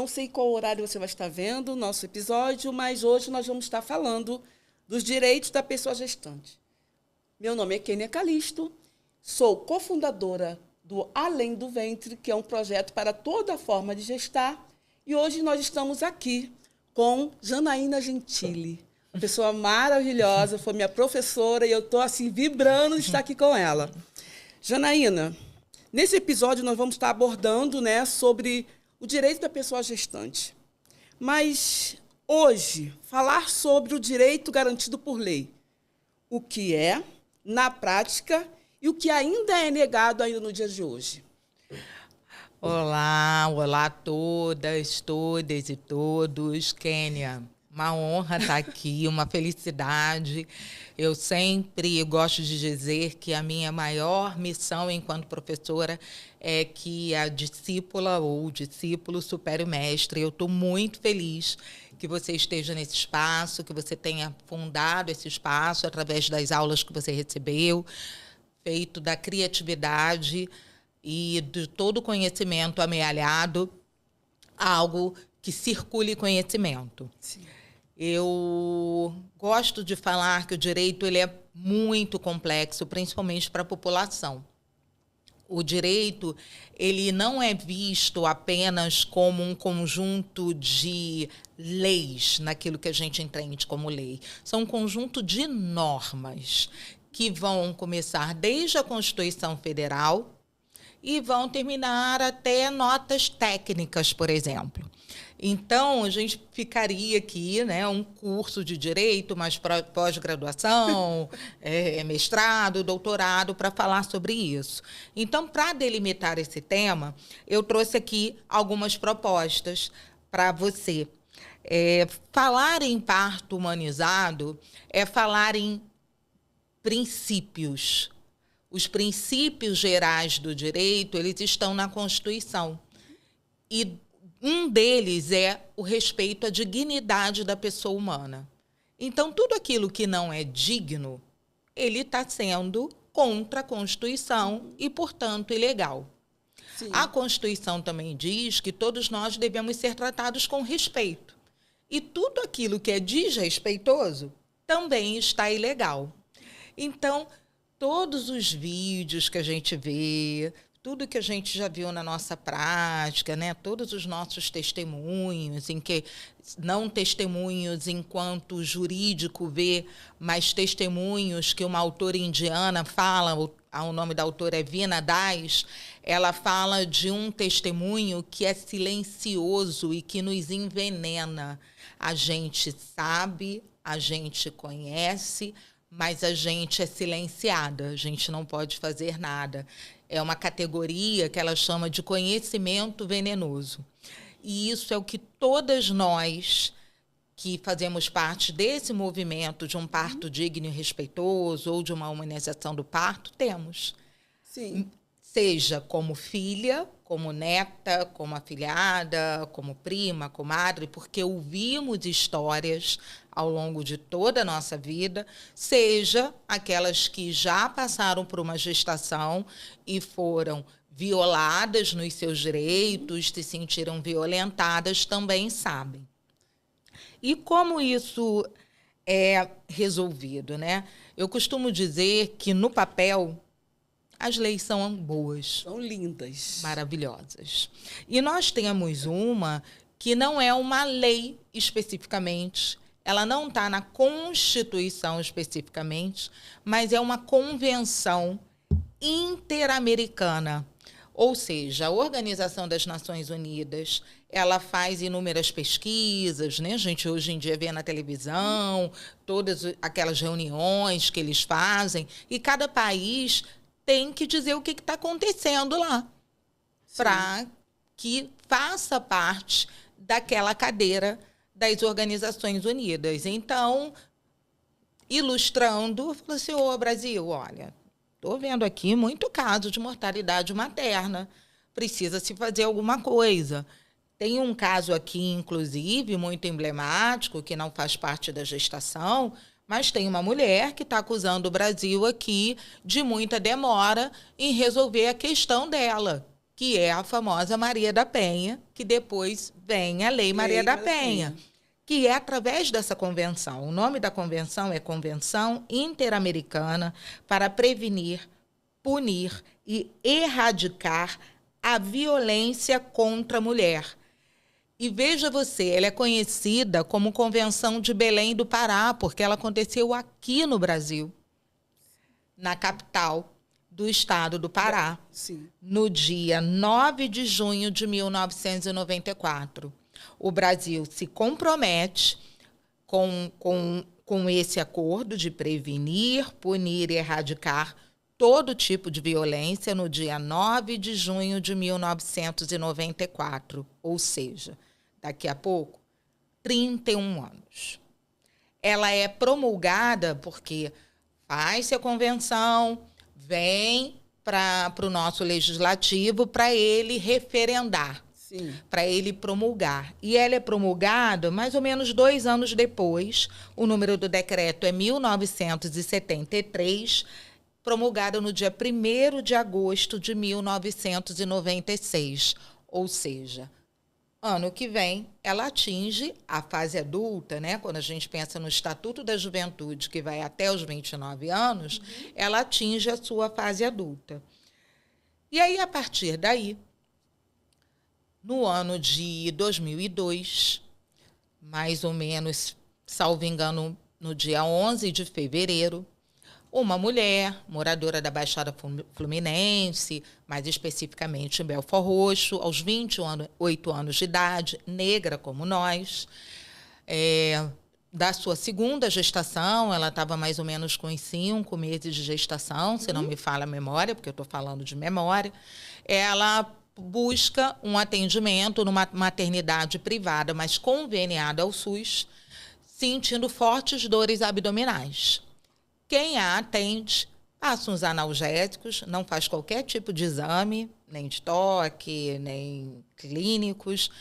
Não sei qual horário você vai estar vendo o nosso episódio, mas hoje nós vamos estar falando dos direitos da pessoa gestante. Meu nome é Kênia Calisto, sou cofundadora do Além do Ventre, que é um projeto para toda forma de gestar, e hoje nós estamos aqui com Janaína Gentili, uma pessoa maravilhosa, foi minha professora e eu estou assim vibrando de estar aqui com ela. Janaína, nesse episódio nós vamos estar abordando, né, sobre o direito da pessoa gestante. Mas hoje, falar sobre o direito garantido por lei, o que é, na prática, e o que ainda é negado ainda no dia de hoje. Olá a todas, todas e todos. Kênia, uma honra estar aqui, uma felicidade. Eu sempre gosto de dizer que a minha maior missão enquanto professora é que a discípula ou o discípulo supere o mestre. Eu estou muito feliz que você esteja nesse espaço, que você tenha fundado esse espaço através das aulas que você recebeu, feito da criatividade e de todo o conhecimento amealhado, algo que circule conhecimento. Sim. Eu gosto de falar que o direito ele é muito complexo, principalmente para a população. O direito ele não é visto apenas como um conjunto de leis, naquilo que a gente entende como lei. São um conjunto de normas que vão começar desde a Constituição Federal e vão terminar até notas técnicas, por exemplo. Então, a gente ficaria aqui, né, um curso de direito, mas pós-graduação, mestrado, doutorado, para falar sobre isso. Então, para delimitar esse tema, eu trouxe aqui algumas propostas para você. Falar em parto humanizado é falar em princípios. Os princípios gerais do direito, eles estão na Constituição. E um deles é o respeito à dignidade da pessoa humana. Então, tudo aquilo que não é digno, ele está sendo contra a Constituição e, portanto, ilegal. Sim. A Constituição também diz que todos nós devemos ser tratados com respeito. E tudo aquilo que é desrespeitoso também está ilegal. Então, todos os vídeos que a gente vê, tudo que a gente já viu na nossa prática, né? Todos os nossos testemunhos, não testemunhos enquanto o jurídico vê, mas testemunhos que uma autora indiana fala, o nome da autora é Veena Das, ela fala de um testemunho que é silencioso e que nos envenena. A gente sabe, a gente conhece, mas a gente é silenciada, a gente não pode fazer nada. É uma categoria que ela chama de conhecimento venenoso. E isso é o que todas nós que fazemos parte desse movimento de um parto digno e respeitoso ou de uma humanização do parto temos. Sim. Seja como filha, como neta, como afilhada, como prima, comadre, porque ouvimos histórias ao longo de toda a nossa vida, seja aquelas que já passaram por uma gestação e foram violadas nos seus direitos, se sentiram violentadas, também sabem. E como isso é resolvido, né? Eu costumo dizer que, no papel, as leis são boas. São lindas. Maravilhosas. E nós temos uma que não é uma lei especificamente, ela não está na Constituição especificamente, mas é uma convenção interamericana. Ou seja, a Organização das Nações Unidas, ela faz inúmeras pesquisas, né? A gente hoje em dia vê na televisão, todas aquelas reuniões que eles fazem, e cada país tem que dizer o que está acontecendo lá, para que faça parte daquela cadeira das Organizações Unidas. Então, ilustrando, falou assim, ô Brasil, olha, estou vendo aqui muito caso de mortalidade materna, precisa se fazer alguma coisa. Tem um caso aqui, inclusive, muito emblemático, que não faz parte da gestação, mas tem uma mulher que está acusando o Brasil aqui de muita demora em resolver a questão dela, que é a famosa Maria da Penha, que depois vem a Lei Maria da Penha, que é através dessa convenção. O nome da convenção é Convenção Interamericana para Prevenir, Punir e Erradicar a Violência contra a Mulher. E veja você, ela é conhecida como Convenção de Belém do Pará, porque ela aconteceu aqui no Brasil, na capital do estado do Pará, Sim. no dia 9 de junho de 1994. O Brasil se compromete com esse acordo de prevenir, punir e erradicar todo tipo de violência no dia 9 de junho de 1994, ou seja, daqui a pouco, 31 anos. Ela é promulgada porque faz-se a convenção, vem para o nosso legislativo para ele referendar, para ele promulgar. E ela é promulgada mais ou menos 2 anos depois. O número do decreto é 1973, promulgada no dia 1º de agosto de 1996. Ou seja, ano que vem, ela atinge a fase adulta, né? Quando a gente pensa no Estatuto da Juventude, que vai até os 29 anos, ela atinge a sua fase adulta. E aí, a partir daí, no ano de 2002, mais ou menos, salvo engano, no dia 11 de fevereiro, uma mulher, moradora da Baixada Fluminense, mais especificamente em Belford Roxo, aos 28 anos de idade, negra como nós, da sua segunda gestação, ela estava mais ou menos com 5 meses de gestação, se não me falha a memória, porque eu estou falando de memória, ela busca um atendimento numa maternidade privada, mas conveniada ao SUS, sentindo fortes dores abdominais. Quem a atende passa uns analgésicos, não faz qualquer tipo de exame, nem de toque, nem clínicos,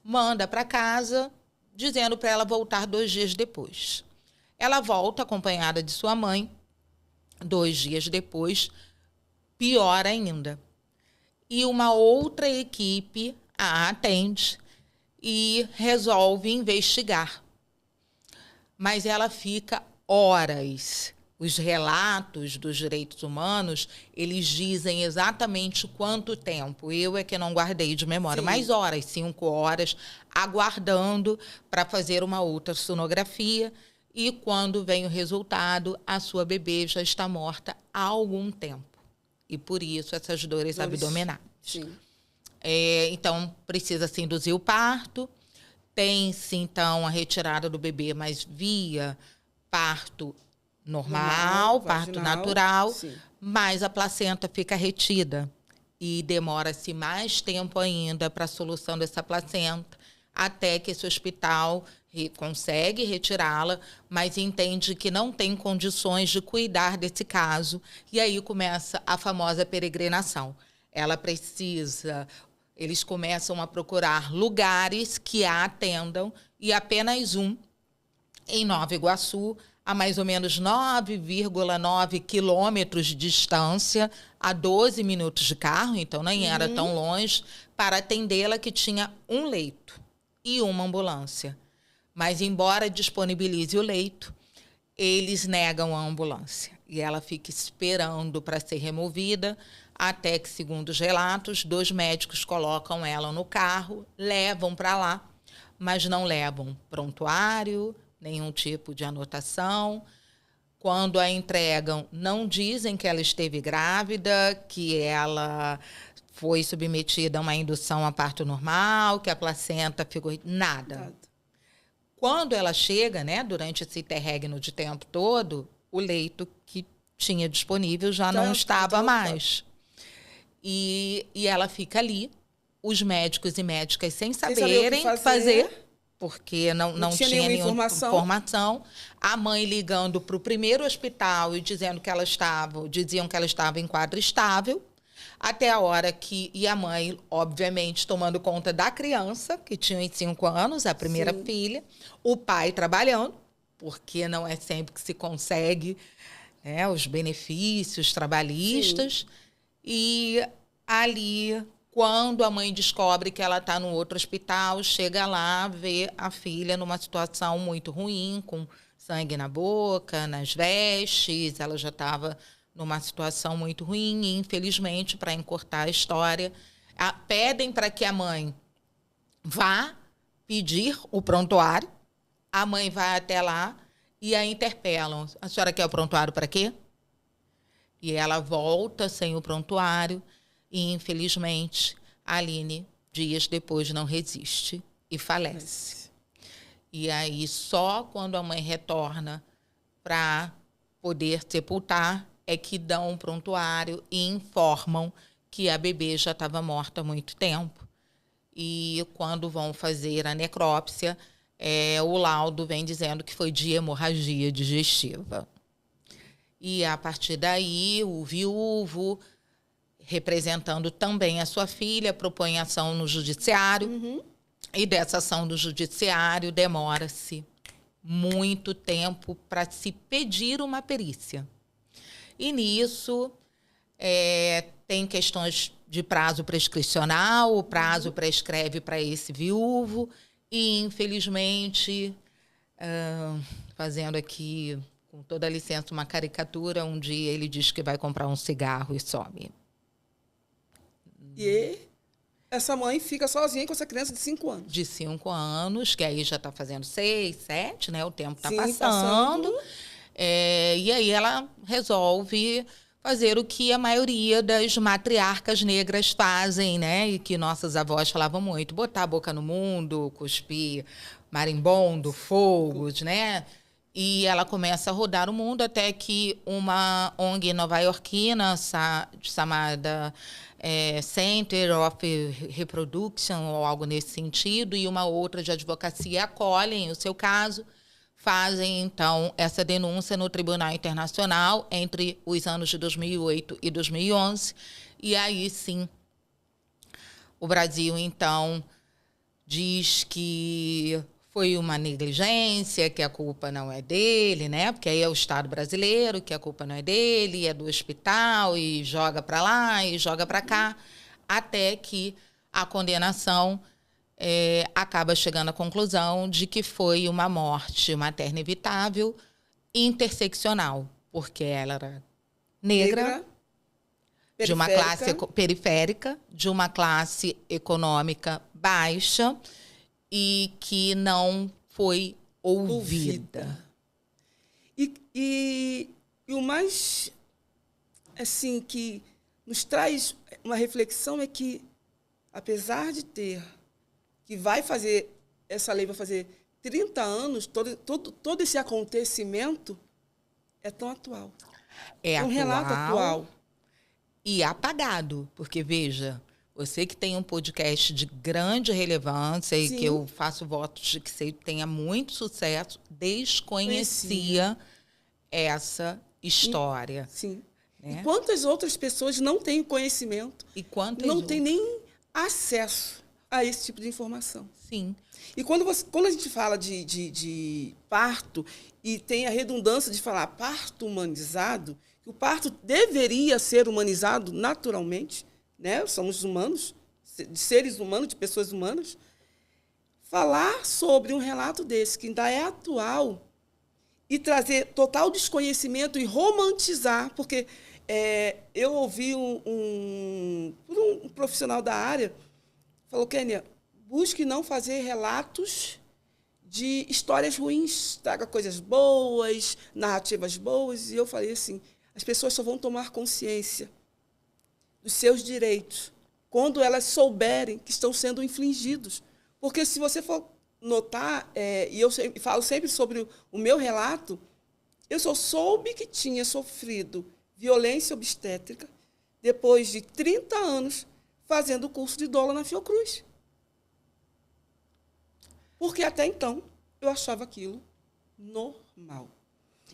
manda para casa, dizendo para ela voltar 2 dias depois. Ela volta acompanhada de sua mãe, 2 dias depois, pior ainda. E uma outra equipe a atende e resolve investigar. Mas ela fica horas. Os relatos dos direitos humanos, eles dizem exatamente quanto tempo. Eu é que não guardei de memória, mas horas, 5 horas, aguardando para fazer uma ultrassonografia. E quando vem o resultado, a sua bebê já está morta há algum tempo. E por isso essas dores abdominais. Sim. Então, precisa-se induzir o parto. Tem-se, então, a retirada do bebê, mas via parto normal, parto vaginal, natural, sim. mas a placenta fica retida e demora-se mais tempo ainda para a solução dessa placenta, até que esse hospital consegue retirá-la, mas entende que não tem condições de cuidar desse caso, e aí começa a famosa peregrinação. Eles começam a procurar lugares que a atendam, e apenas um, em Nova Iguaçu, a mais ou menos 9,9 quilômetros de distância, a 12 minutos de carro, então nem era tão longe, para atendê-la, que tinha um leito e uma ambulância. Mas, embora disponibilize o leito, eles negam a ambulância. E ela fica esperando para ser removida, até que, segundo os relatos, 2 médicos colocam ela no carro, levam para lá, mas não levam prontuário, nenhum tipo de anotação. Quando a entregam, não dizem que ela esteve grávida, que ela foi submetida a uma indução a parto normal, que a placenta ficou... Nada. Quando ela chega, né, durante esse interregno de tempo todo, o leito que tinha disponível já não estava mais. E ela fica ali, os médicos e médicas sem saberem o que fazer, porque não tinha nenhuma informação. A mãe ligando para o primeiro hospital e diziam que ela estava em quadro estável, até a hora que... E a mãe, obviamente, tomando conta da criança, que tinha 5 anos, a primeira filha, o pai trabalhando, porque não é sempre que se consegue, né, os benefícios trabalhistas. E ali Quando a mãe descobre que ela está no outro hospital, chega lá, vê a filha numa situação muito ruim, com sangue na boca, nas vestes, ela já estava numa situação muito ruim e, infelizmente, para encurtar a história, pedem para que a mãe vá pedir o prontuário, a mãe vai até lá e a interpelam. A senhora quer o prontuário para quê? E ela volta sem o prontuário e, infelizmente, a Aline, dias depois, não resiste e falece. E aí, só quando a mãe retorna para poder sepultar, é que dão um prontuário e informam que a bebê já estava morta há muito tempo. E quando vão fazer a necrópsia, o laudo vem dizendo que foi de hemorragia digestiva. E, a partir daí, o viúvo, representando também a sua filha, propõe ação no judiciário. E dessa ação do judiciário demora-se muito tempo para se pedir uma perícia. E nisso tem questões de prazo prescricional, o prazo prescreve para esse viúvo e, infelizmente, fazendo aqui, com toda a licença, uma caricatura, um dia ele diz que vai comprar um cigarro e some. E essa mãe fica sozinha com essa criança de 5 anos. De 5 anos, que aí já está fazendo 6, 7, né? O tempo está Sim, passando. E aí ela resolve fazer o que a maioria das matriarcas negras fazem, né? E que nossas avós falavam muito: botar a boca no mundo, cuspir marimbondo, fogos, né? E ela começa a rodar o mundo até que uma ONG nova-iorquina chamada Center of Reproduction, ou algo nesse sentido, e uma outra de advocacia acolhem o seu caso, fazem, então, essa denúncia no Tribunal Internacional entre os anos de 2008 e 2011. E aí, sim, o Brasil, então, diz que foi uma negligência, que a culpa não é dele, né? Porque aí é o Estado brasileiro, que a culpa não é dele, é do hospital, e joga para lá e joga para cá, até que a condenação acaba chegando à conclusão de que foi uma morte materna evitável, interseccional, porque ela era negra, de uma classe periférica, de uma classe econômica baixa, e que não foi ouvida. E o mais, assim, que nos traz uma reflexão é que, apesar de que vai fazer, essa lei vai fazer 30 anos, todo esse acontecimento é tão atual. É um relato atual. E apagado, porque, veja, você que tem um podcast de grande relevância e que eu faço votos de que tenha muito sucesso, desconhecia essa história. Sim. Né? E quantas outras pessoas não têm conhecimento, não têm nem acesso a esse tipo de informação? Sim. E quando a gente fala de parto, e tem a redundância de falar parto humanizado, que o parto deveria ser humanizado naturalmente, né? Somos humanos, de seres humanos, de pessoas humanas. Falar sobre um relato desse, que ainda é atual, e trazer total desconhecimento e romantizar, porque eu ouvi um profissional da área, falou: Kênia, busque não fazer relatos de histórias ruins, traga coisas boas, narrativas boas. E eu falei assim, as pessoas só vão tomar consciência dos seus direitos quando elas souberem que estão sendo infringidos. Porque se você for notar, e eu falo sempre sobre o meu relato, eu só soube que tinha sofrido violência obstétrica depois de 30 anos fazendo o curso de doula na Fiocruz. Porque até então eu achava aquilo normal.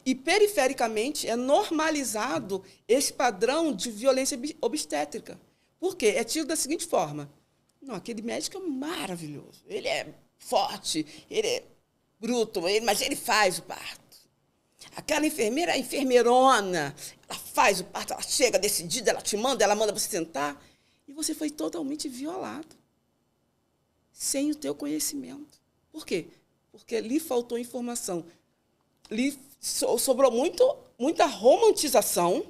E, perifericamente, é normalizado esse padrão de violência obstétrica. Por quê? É tido da seguinte forma: não, aquele médico é maravilhoso, ele é forte, ele é bruto, mas ele faz o parto. Aquela enfermeira, a enfermeirona, ela faz o parto, ela chega decidida, ela te manda, ela manda você sentar. e você foi totalmente violado, sem o teu conhecimento. Por quê? Porque lhe faltou informação. Lhe sobrou muita romantização,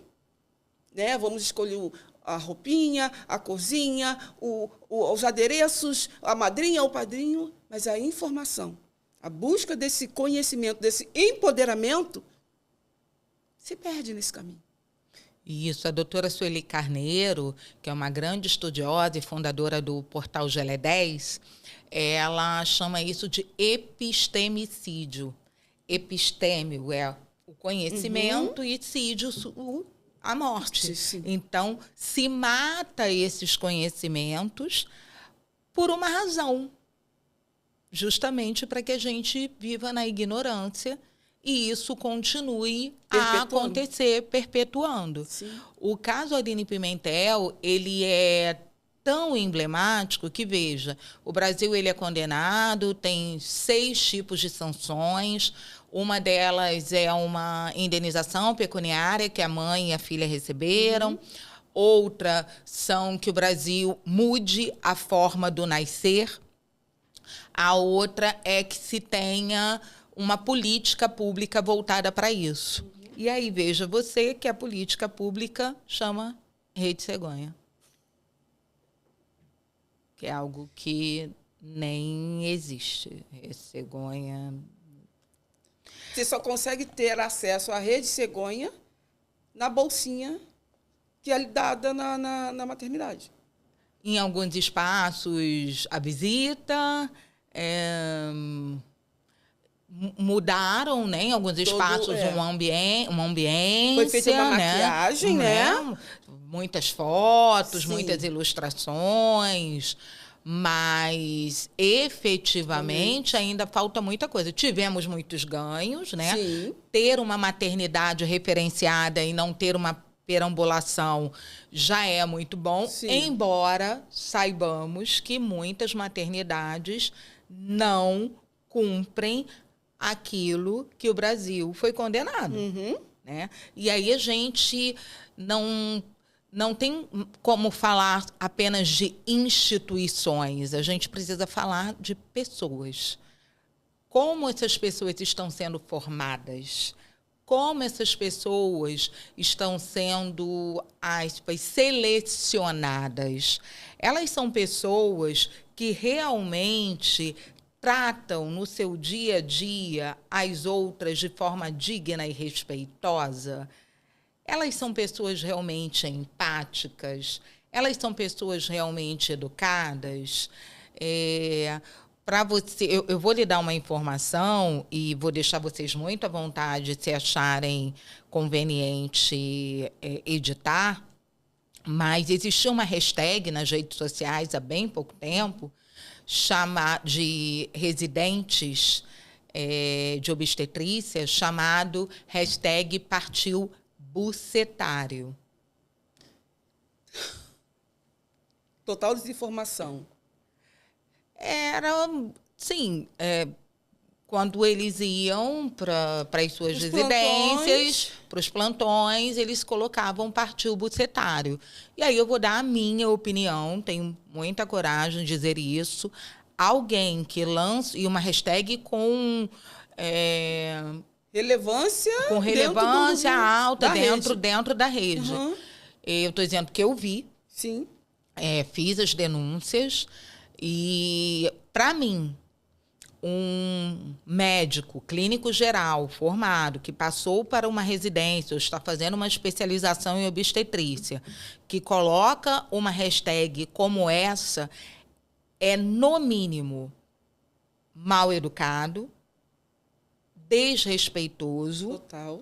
né? Vamos escolher a roupinha, a corzinha, os adereços, a madrinha, o padrinho, mas a informação, a busca desse conhecimento, desse empoderamento, se perde nesse caminho. Isso, a doutora Sueli Carneiro, que é uma grande estudiosa e fundadora do portal Gelé 10, ela chama isso de epistemicídio. Epistêmio é o conhecimento e cídio, a morte. Sim. Então, se mata esses conhecimentos por uma razão, justamente para que a gente viva na ignorância e isso continue a acontecer, perpetuando. Sim. O caso Aline Pimentel, ele é tão emblemático que, veja, o Brasil ele é condenado, tem 6 tipos de sanções. Uma delas é uma indenização pecuniária que a mãe e a filha receberam. Outra são que o Brasil mude a forma do nascer. A outra é que se tenha uma política pública voltada para isso. E aí, veja você que a política pública chama Rede Cegonha. Que é algo que nem existe. Rede Cegonha. Você só consegue ter acesso à Rede Cegonha na bolsinha que é dada na maternidade. Em alguns espaços, a visita. Mudaram, né, em alguns espaços uma ambiência. Foi feita uma maquiagem, né? Muitas fotos, Sim. muitas ilustrações, mas efetivamente ainda falta muita coisa. Tivemos muitos ganhos, né? Sim. Ter uma maternidade referenciada e não ter uma perambulação já é muito bom, Sim. embora saibamos que muitas maternidades não cumprem aquilo que o Brasil foi condenado. Né? E aí a gente não tem como falar apenas de instituições, a gente precisa falar de pessoas. Como essas pessoas estão sendo formadas, como essas pessoas estão sendo, aspas, selecionadas. Elas são pessoas que realmente tratam no seu dia a dia as outras de forma digna e respeitosa. Elas são pessoas realmente empáticas, elas são pessoas realmente educadas. Para você, eu vou lhe dar uma informação e vou deixar vocês muito à vontade se acharem conveniente editar, mas existiu uma hashtag nas redes sociais há bem pouco tempo, de residentes de obstetrícia, chamado hashtag Partiu Bucetário. Total desinformação. Era, sim, quando eles iam para as suas residências, para os plantões, eles colocavam Partiu Bucetário. E aí eu vou dar a minha opinião, tenho muita coragem de dizer isso. Alguém que lança, e uma hashtag com relevância alta dentro da rede. Eu estou dizendo que eu vi, sim, fiz as denúncias, e, para mim, um médico clínico geral formado que passou para uma residência ou está fazendo uma especialização em obstetrícia, que coloca uma hashtag como essa, é, no mínimo, mal educado, desrespeitoso. Total.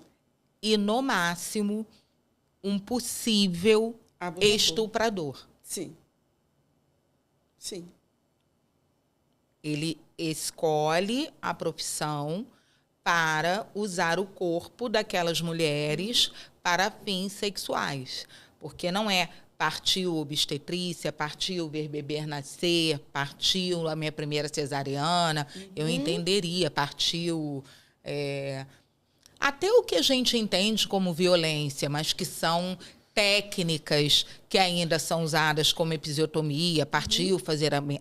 E, no máximo, um possível abusador. Estuprador. Sim. Sim. Ele escolhe a profissão para usar o corpo daquelas mulheres para fins sexuais. Porque não é partiu obstetrícia, partiu ver bebê nascer, partiu a minha primeira cesariana, eu entenderia, partiu... até o que a gente entende como violência, mas que são técnicas que ainda são usadas como episiotomia,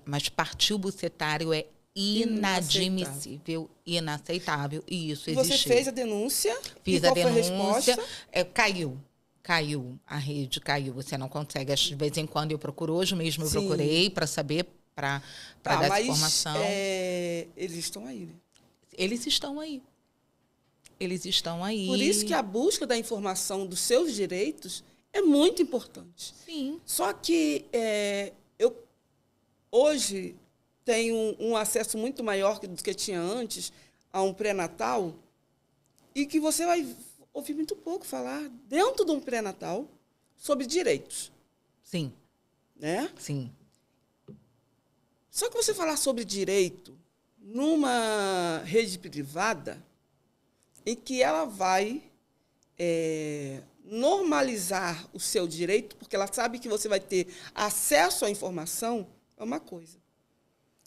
mas partiu bucetário é inadmissível, inaceitável, e isso existe. Você fez a denúncia? Fiz e a qual denúncia. Foi a resposta? Caiu, a rede caiu, você não consegue. De vez em quando eu procuro, hoje mesmo eu Sim. procurei para saber, para dar essa informação. Eles estão aí, né? Eles estão aí. Eles estão aí. Por isso que a busca da informação dos seus direitos é muito importante. Sim. Só que eu hoje tenho um acesso muito maior do que tinha antes a um pré-natal e que você vai ouvir muito pouco falar dentro de um pré-natal sobre direitos. Sim. Né? Sim. Só que você falar sobre direito numa rede privada em que ela vai normalizar o seu direito, porque ela sabe que você vai ter acesso à informação, é uma coisa.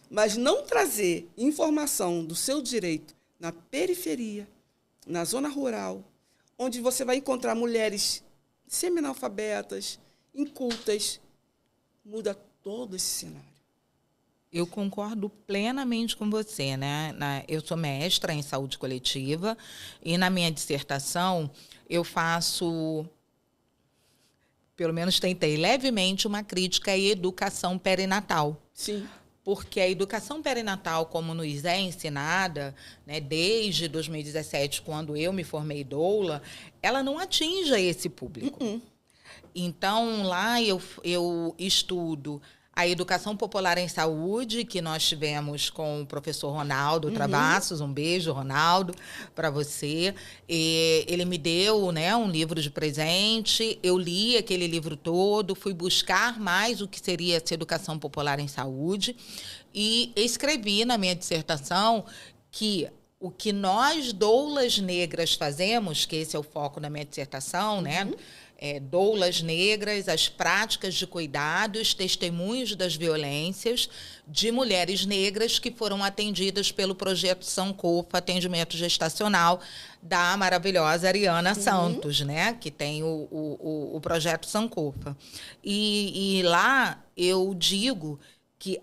Mas não trazer informação do seu direito na periferia, na zona rural, onde você vai encontrar mulheres semi-analfabetas, incultas, muda todo esse cenário. Eu concordo plenamente com você, né? Eu sou mestra em saúde coletiva e na minha dissertação eu faço, pelo menos tentei levemente, uma crítica à educação perinatal. Sim. Porque a educação perinatal, como nos é ensinada, né, desde 2017, quando eu me formei doula, ela não atinge esse público. Então, lá eu estudo a educação popular em saúde, que nós tivemos com o professor Ronaldo Travassos. Um beijo, Ronaldo, para você. E ele me deu, né, um livro de presente, eu li aquele livro todo, fui buscar mais o que seria essa educação popular em saúde e escrevi na minha dissertação que o que nós, doulas negras, fazemos, que esse é o foco da minha dissertação, né? Doulas negras, as práticas de cuidados, testemunhos das violências de mulheres negras que foram atendidas pelo projeto Sankofa, atendimento gestacional, da maravilhosa Ariana Santos, né? Que tem o projeto Sankofa. E lá eu digo que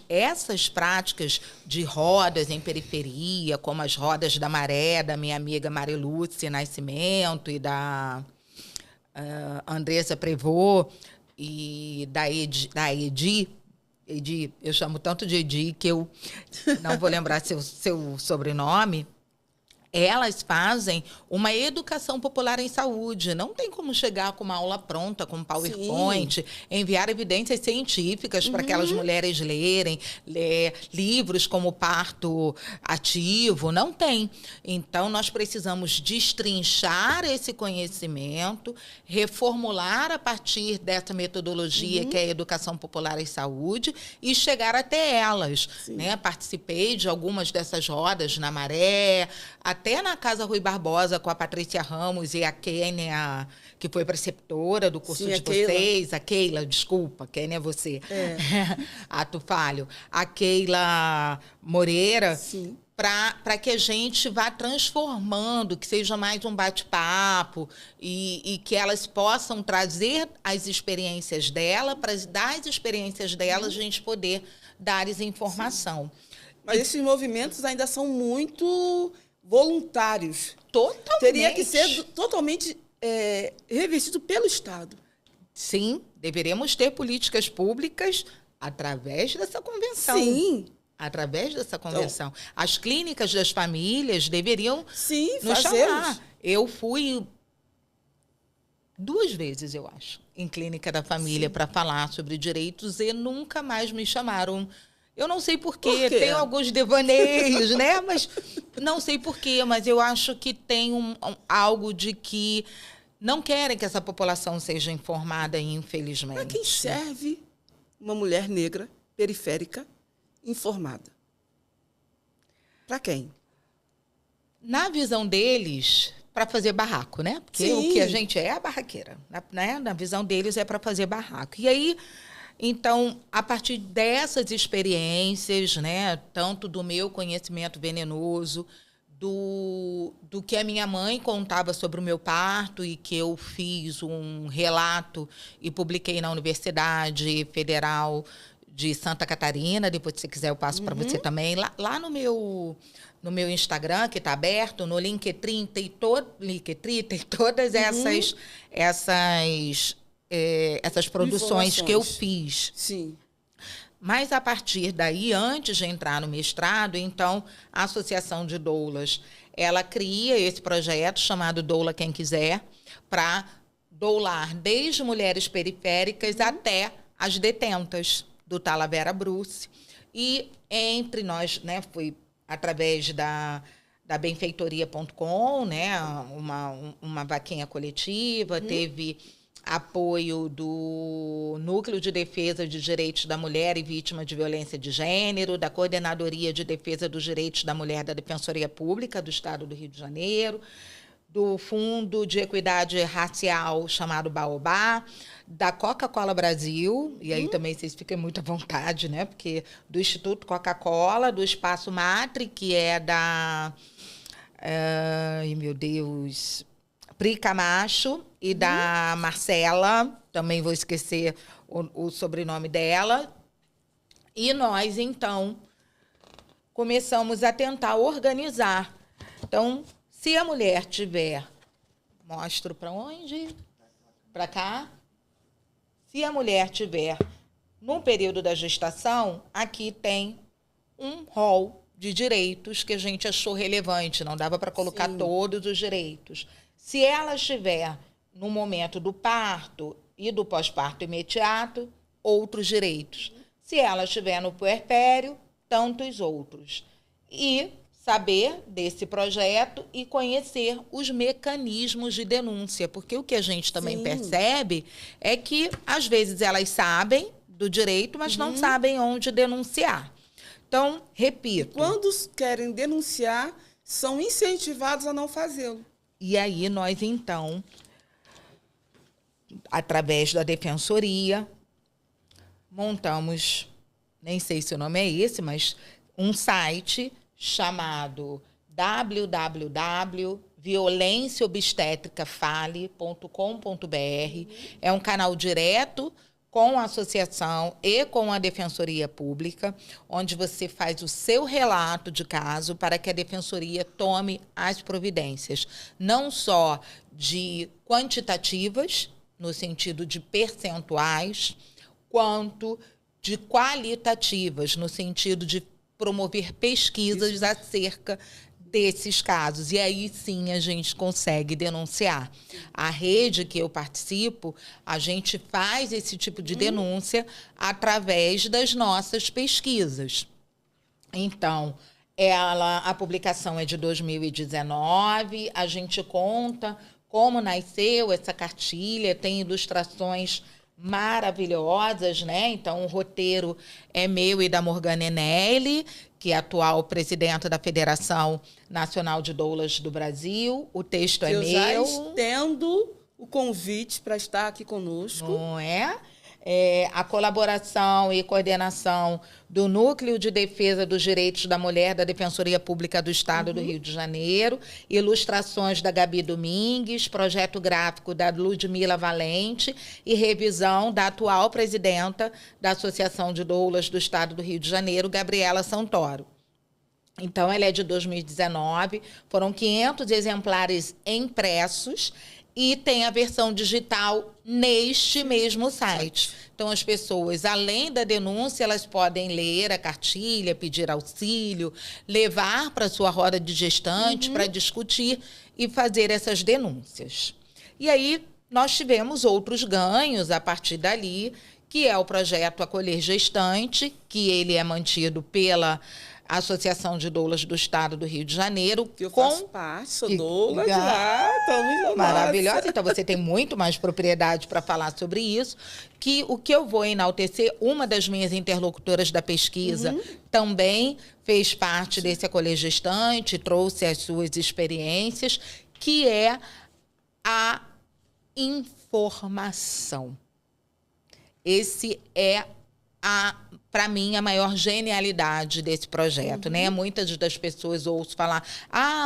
essas práticas de rodas em periferia, como as rodas da Maré, da minha amiga Marilúcia Nascimento e da Andressa Prevot e da Edi, eu chamo tanto de Edi que eu não vou lembrar seu sobrenome. Elas fazem uma educação popular em saúde. Não tem como chegar com uma aula pronta, com um PowerPoint, enviar evidências científicas para aquelas mulheres ler livros como Parto Ativo. Não tem. Então, nós precisamos destrinchar esse conhecimento, reformular a partir dessa metodologia que é a educação popular em saúde e chegar até elas. Né? Participei de algumas dessas rodas na Maré, até na Casa Rui Barbosa, com a Patrícia Ramos e a Kênia, que foi preceptora do curso de vocês. A Keila, desculpa, Kênia é você. Ato falho. A Keila Moreira. Sim. Para que a gente vá transformando, que seja mais um bate-papo e que elas possam trazer as experiências dela, para das experiências delas a gente poder dar essa informação. Mas esses movimentos ainda são muito voluntários. Totalmente. Teria que ser totalmente revestido pelo Estado. Sim, deveríamos ter políticas públicas através dessa convenção. Sim. Através dessa convenção. Então, as clínicas das famílias deveriam nos chamar. Eu fui 2 vezes, eu acho, em clínica da família para falar sobre direitos e nunca mais me chamaram. Eu não sei por quê, tem alguns devaneios, né? Mas não sei por quê, mas eu acho que tem algo de que não querem que essa população seja informada, infelizmente. Para quem serve uma mulher negra, periférica, informada? Para quem? Na visão deles, para fazer barraco, né? Porque o que a gente é a barraqueira, né? Na visão deles é para fazer barraco. E aí, então, a partir dessas experiências, né, tanto do meu conhecimento venenoso, do que a minha mãe contava sobre o meu parto e que eu fiz um relato e publiquei na Universidade Federal de Santa Catarina. Depois, se você quiser, eu passo para você também. Lá no meu Instagram, que está aberto, no Linktree, tem todas essas produções que eu fiz. Sim. Mas, a partir daí, antes de entrar no mestrado, então, a Associação de Doulas, ela cria esse projeto chamado Doula Quem Quiser, para doular desde mulheres periféricas até as detentas do Talavera Bruce. E entre nós, né, foi através da benfeitoria.com, né, uma vaquinha coletiva, teve apoio do Núcleo de Defesa de Direitos da Mulher e Vítima de Violência de Gênero, da Coordenadoria de Defesa dos Direitos da Mulher da Defensoria Pública do Estado do Rio de Janeiro, do Fundo de Equidade Racial chamado Baobá, da Coca-Cola Brasil, e aí também vocês fiquem muito à vontade, né? Porque do Instituto Coca-Cola, do Espaço Matre, que é da... ai, meu Deus... Pri Camacho e da Marcela, também vou esquecer o sobrenome dela. E nós, então, começamos a tentar organizar. Então, se a mulher tiver... Mostro para onde? Para cá. Se a mulher tiver no período da gestação, aqui tem um rol de direitos que a gente achou relevante. Não dava para colocar todos os direitos. Se ela estiver no momento do parto e do pós-parto imediato, outros direitos. Se ela estiver no puerpério, tantos outros. E saber desse projeto e conhecer os mecanismos de denúncia, porque o que a gente também percebe é que, às vezes, elas sabem do direito, mas não sabem onde denunciar. Então, repito... Quando querem denunciar, são incentivados a não fazê-lo. E aí nós, então, através da Defensoria, montamos, nem sei se o nome é esse, mas um site chamado www.violenciaobstetricafale.com.br. É um canal direto com a associação e com a Defensoria Pública, onde você faz o seu relato de caso para que a Defensoria tome as providências, não só de quantitativas, no sentido de percentuais, quanto de qualitativas, no sentido de promover pesquisas acerca desses casos. E aí, sim, a gente consegue denunciar. A rede que eu participo, a gente faz esse tipo de denúncia através das nossas pesquisas. Então, a publicação é de 2019, a gente conta como nasceu essa cartilha, tem ilustrações maravilhosas, né? Então, o roteiro é meu e da Morgana Enelli, que é a atual presidenta da Federação Nacional de Doulas do Brasil. O texto é meu. Eu já estendo o convite para estar aqui conosco. Não é? A colaboração e coordenação do Núcleo de Defesa dos Direitos da Mulher da Defensoria Pública do Estado do Rio de Janeiro, ilustrações da Gabi Domingues, projeto gráfico da Ludmila Valente e revisão da atual presidenta da Associação de Doulas do Estado do Rio de Janeiro, Gabriela Santoro. Então, ela é de 2019, foram 500 exemplares impressos, e tem a versão digital neste mesmo site. Então, as pessoas, além da denúncia, elas podem ler a cartilha, pedir auxílio, levar para a sua roda de gestante para discutir e fazer essas denúncias. E aí, nós tivemos outros ganhos a partir dali, que é o projeto Acolher Gestante, que ele é mantido pela Associação de Doulas do Estado do Rio de Janeiro. Que eu faço parte, sou doula de lá, estamos maravilhosa. Então, você tem muito mais propriedade para falar sobre isso. Que o que eu vou enaltecer, uma das minhas interlocutoras da pesquisa também fez parte desse Acolher Gestante, trouxe as suas experiências, que é a informação. Esse é para mim, a maior genialidade desse projeto, né? Muitas das pessoas ouço falar,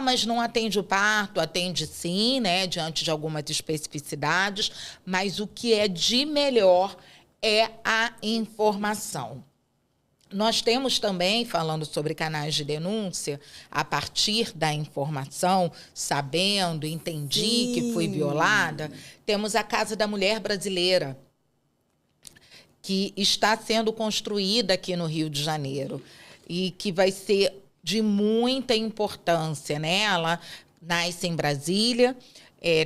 mas não atende o parto, atende sim, né? Diante de algumas especificidades, mas o que é de melhor é a informação. Nós temos também, falando sobre canais de denúncia, a partir da informação, sabendo, entendi que fui violada, temos a Casa da Mulher Brasileira, que está sendo construída aqui no Rio de Janeiro e que vai ser de muita importância, né? Ela nasce em Brasília,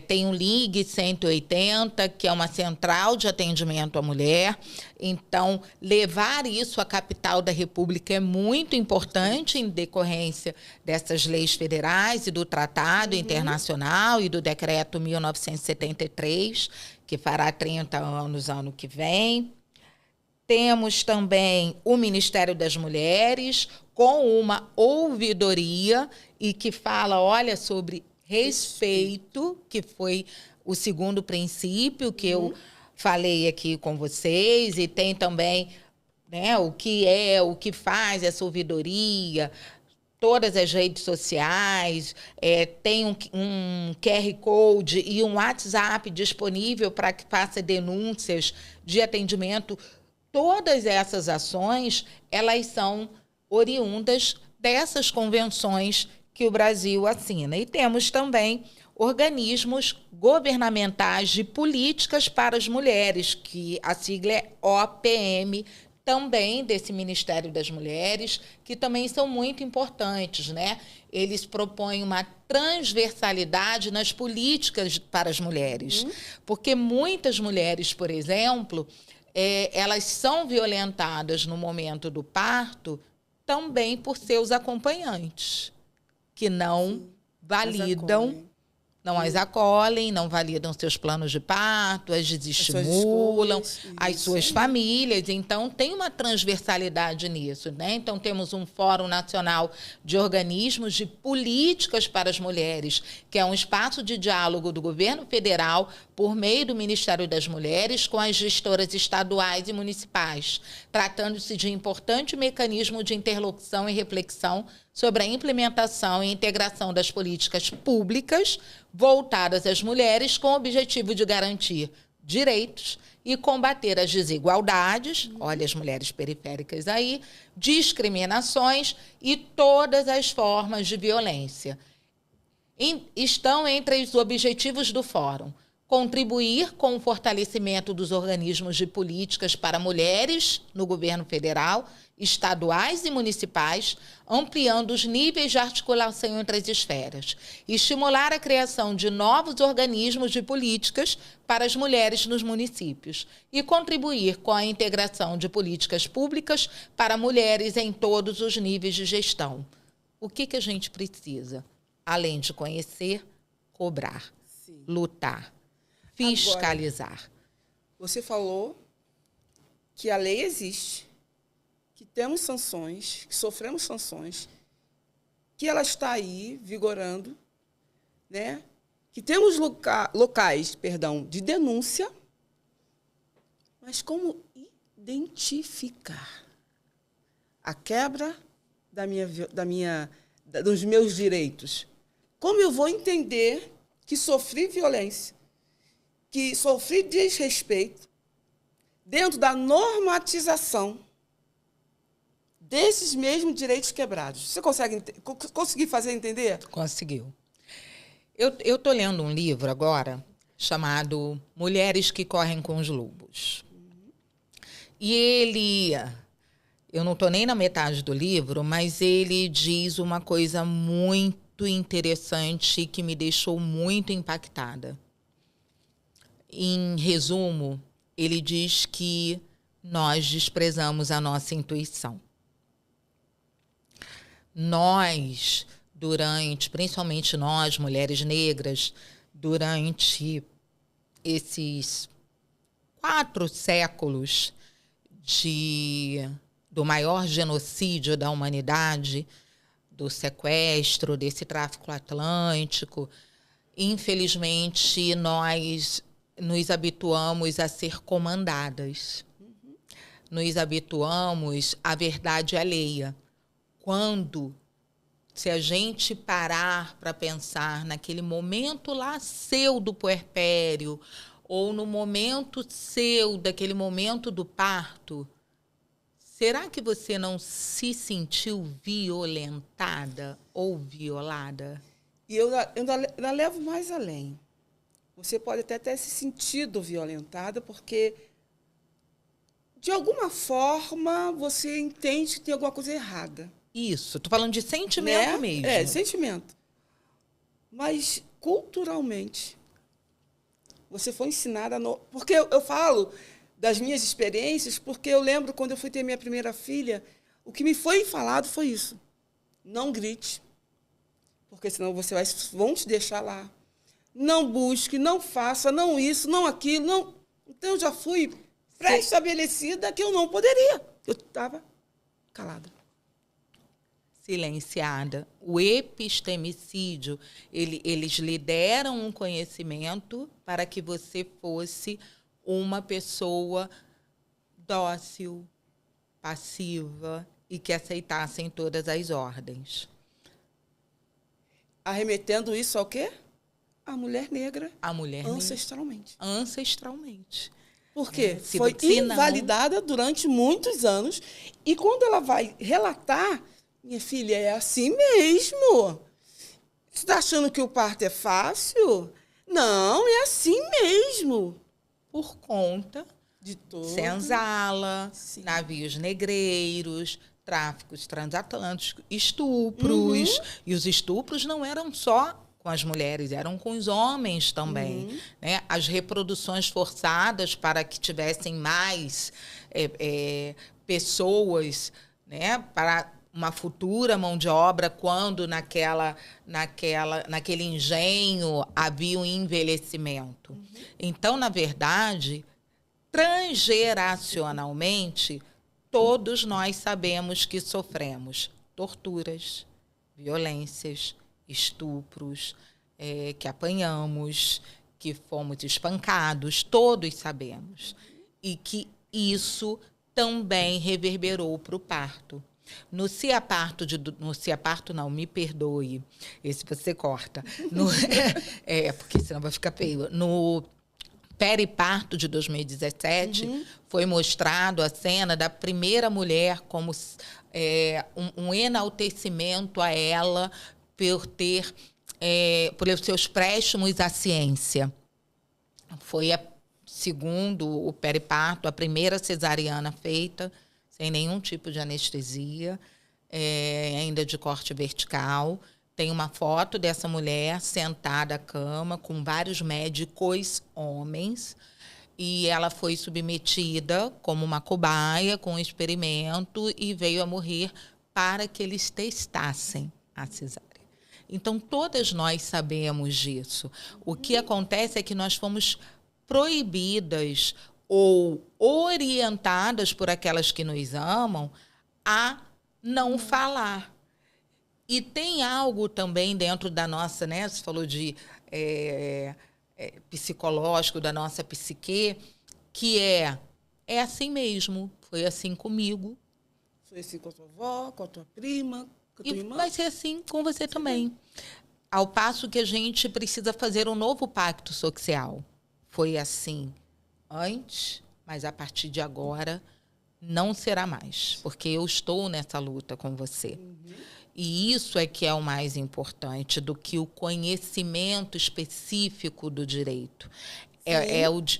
tem o Ligue 180, que é uma central de atendimento à mulher. Então, levar isso à capital da República é muito importante em decorrência dessas leis federais e do Tratado Internacional e do Decreto 1973, que fará 30 anos ano que vem. Temos também o Ministério das Mulheres, com uma ouvidoria e que fala, olha, sobre respeito, que foi o segundo princípio que eu falei aqui com vocês, e tem também, né, o que faz essa ouvidoria, todas as redes sociais, tem um QR Code e um WhatsApp disponível para que faça denúncias de atendimento. Todas essas ações, elas são oriundas dessas convenções que o Brasil assina. E temos também organismos governamentais de políticas para as mulheres, que a sigla é OPM, também desse Ministério das Mulheres, que também são muito importantes, né? Eles propõem uma transversalidade nas políticas para as mulheres, porque muitas mulheres, por exemplo, elas são violentadas no momento do parto também por seus acompanhantes, que não validam, não as acolhem, não validam seus planos de parto, as desestimulam, as suas famílias. Então, tem uma transversalidade nisso, né? Então, temos um Fórum Nacional de Organismos de Políticas para as Mulheres, que é um espaço de diálogo do governo federal por meio do Ministério das Mulheres com as gestoras estaduais e municipais, tratando-se de importante mecanismo de interlocução e reflexão sobre a implementação e integração das políticas públicas voltadas às mulheres com o objetivo de garantir direitos e combater as desigualdades, olha as mulheres periféricas aí, discriminações e todas as formas de violência. Estão entre os objetivos do Fórum: contribuir com o fortalecimento dos organismos de políticas para mulheres no governo federal, estaduais e municipais, ampliando os níveis de articulação entre as esferas, estimular a criação de novos organismos de políticas para as mulheres nos municípios e contribuir com a integração de políticas públicas para mulheres em todos os níveis de gestão. O que a gente precisa? Além de conhecer, cobrar, lutar, fiscalizar. Agora, você falou que a lei existe, que temos sanções, que sofremos sanções, que ela está aí vigorando, né? Que temos locais de denúncia, mas como identificar a quebra dos meus direitos? Como eu vou entender que sofri violência, que sofri desrespeito dentro da normatização desses mesmos direitos quebrados? Você conseguir fazer entender? Conseguiu. Eu estou lendo um livro agora chamado Mulheres que Correm com os Lobos. E eu não estou nem na metade do livro, mas ele diz uma coisa muito interessante que me deixou muito impactada. Em resumo, ele diz que nós desprezamos a nossa intuição. Nós, principalmente nós, mulheres negras, durante esses 4 séculos do maior genocídio da humanidade, do sequestro, desse tráfico atlântico, infelizmente, nós nos habituamos a ser comandadas. nos habituamos à verdade alheia. Se a gente parar para pensar naquele momento lá seu do puerpério, ou no momento seu, daquele momento do parto, será que você não se sentiu violentada ou violada? E eu ainda levo mais além. Você pode até ter se sentido violentada, porque, de alguma forma, você entende que tem alguma coisa errada. Isso, tô falando de sentimento, né? Mesmo. É, sentimento. Mas, culturalmente, você foi ensinada... Porque eu falo das minhas experiências, porque eu lembro quando eu fui ter minha primeira filha, o que me foi falado foi isso. Não grite, porque senão vão te deixar lá. Não busque, não faça, não isso, não aquilo, não... Então, eu já fui pré-estabelecida que eu não poderia. Eu estava calada. Silenciada. O epistemicídio, eles lhe deram um conhecimento para que você fosse uma pessoa dócil, passiva e que aceitassem todas as ordens. Arremetendo isso ao quê? A mulher negra. A mulher ancestralmente. Negra. Ancestralmente. Por quê? Foi invalidada durante muitos anos. E quando ela vai relatar, minha filha, é assim mesmo. Você está achando que o parto é fácil? Não, é assim mesmo. Por conta de todo. Senzala, navios negreiros, tráficos transatlânticos, estupros. E os estupros não eram só com as mulheres, eram com os homens também. Né? As reproduções forçadas para que tivessem mais pessoas, né, para uma futura mão de obra, quando naquele engenho havia um envelhecimento. Então, na verdade, transgeracionalmente, todos nós sabemos que sofremos torturas, violências, estupros, que apanhamos, que fomos espancados, todos sabemos. E que isso também reverberou para o parto. No ciaparto não, me perdoe, esse você corta. Porque senão vai ficar feio. No periparto de 2017, foi mostrado a cena da primeira mulher como um enaltecimento a ela por os seus préstimos à ciência. Foi, segundo o periparto, a primeira cesariana feita, sem nenhum tipo de anestesia, ainda de corte vertical. Tem uma foto dessa mulher sentada à cama com vários médicos homens, e ela foi submetida como uma cobaia com um experimento e veio a morrer para que eles testassem a cesárea. Então, todas nós sabemos disso. O que acontece é que nós fomos proibidas ou orientadas por aquelas que nos amam a não falar. E tem algo também dentro da nossa, né? Você falou de psicológico, da nossa psique, que é assim mesmo. Foi assim comigo. Foi assim com a tua avó, com a tua prima, com a tua irmã. Vai ser assim com você também. Ao passo que a gente precisa fazer um novo pacto social. Foi assim antes, mas a partir de agora não será mais, porque eu estou nessa luta com você. E isso é que é o mais importante do que o conhecimento específico do direito.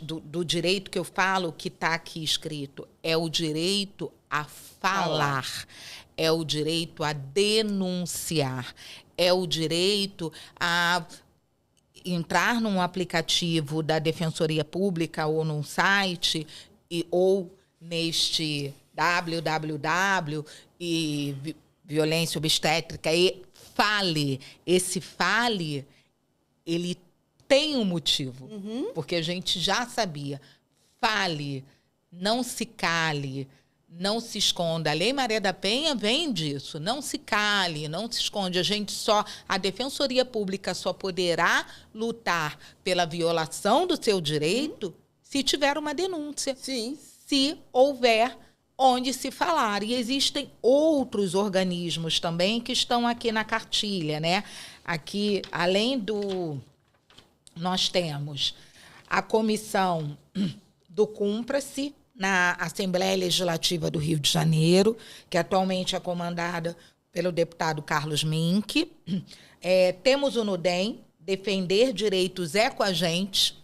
Do direito que eu falo, que está aqui escrito, é o direito a falar, é o direito a denunciar, é o direito a entrar num aplicativo da Defensoria Pública ou num site, ou neste www e violência obstétrica, e fale. Esse fale, ele tem um motivo, porque a gente já sabia. Fale, não se cale, não se esconda. A Lei Maria da Penha vem disso. Não se cale, não se esconde. A Defensoria Pública só poderá lutar pela violação do seu direito se tiver uma denúncia. Sim. Se houver onde se falar. E existem outros organismos também que estão aqui na cartilha, né? Aqui, além do... Nós temos a comissão do Cumpra-se, na Assembleia Legislativa do Rio de Janeiro, que atualmente é comandada pelo deputado Carlos Mink. Temos o NUDEM, Defender Direitos é com a gente.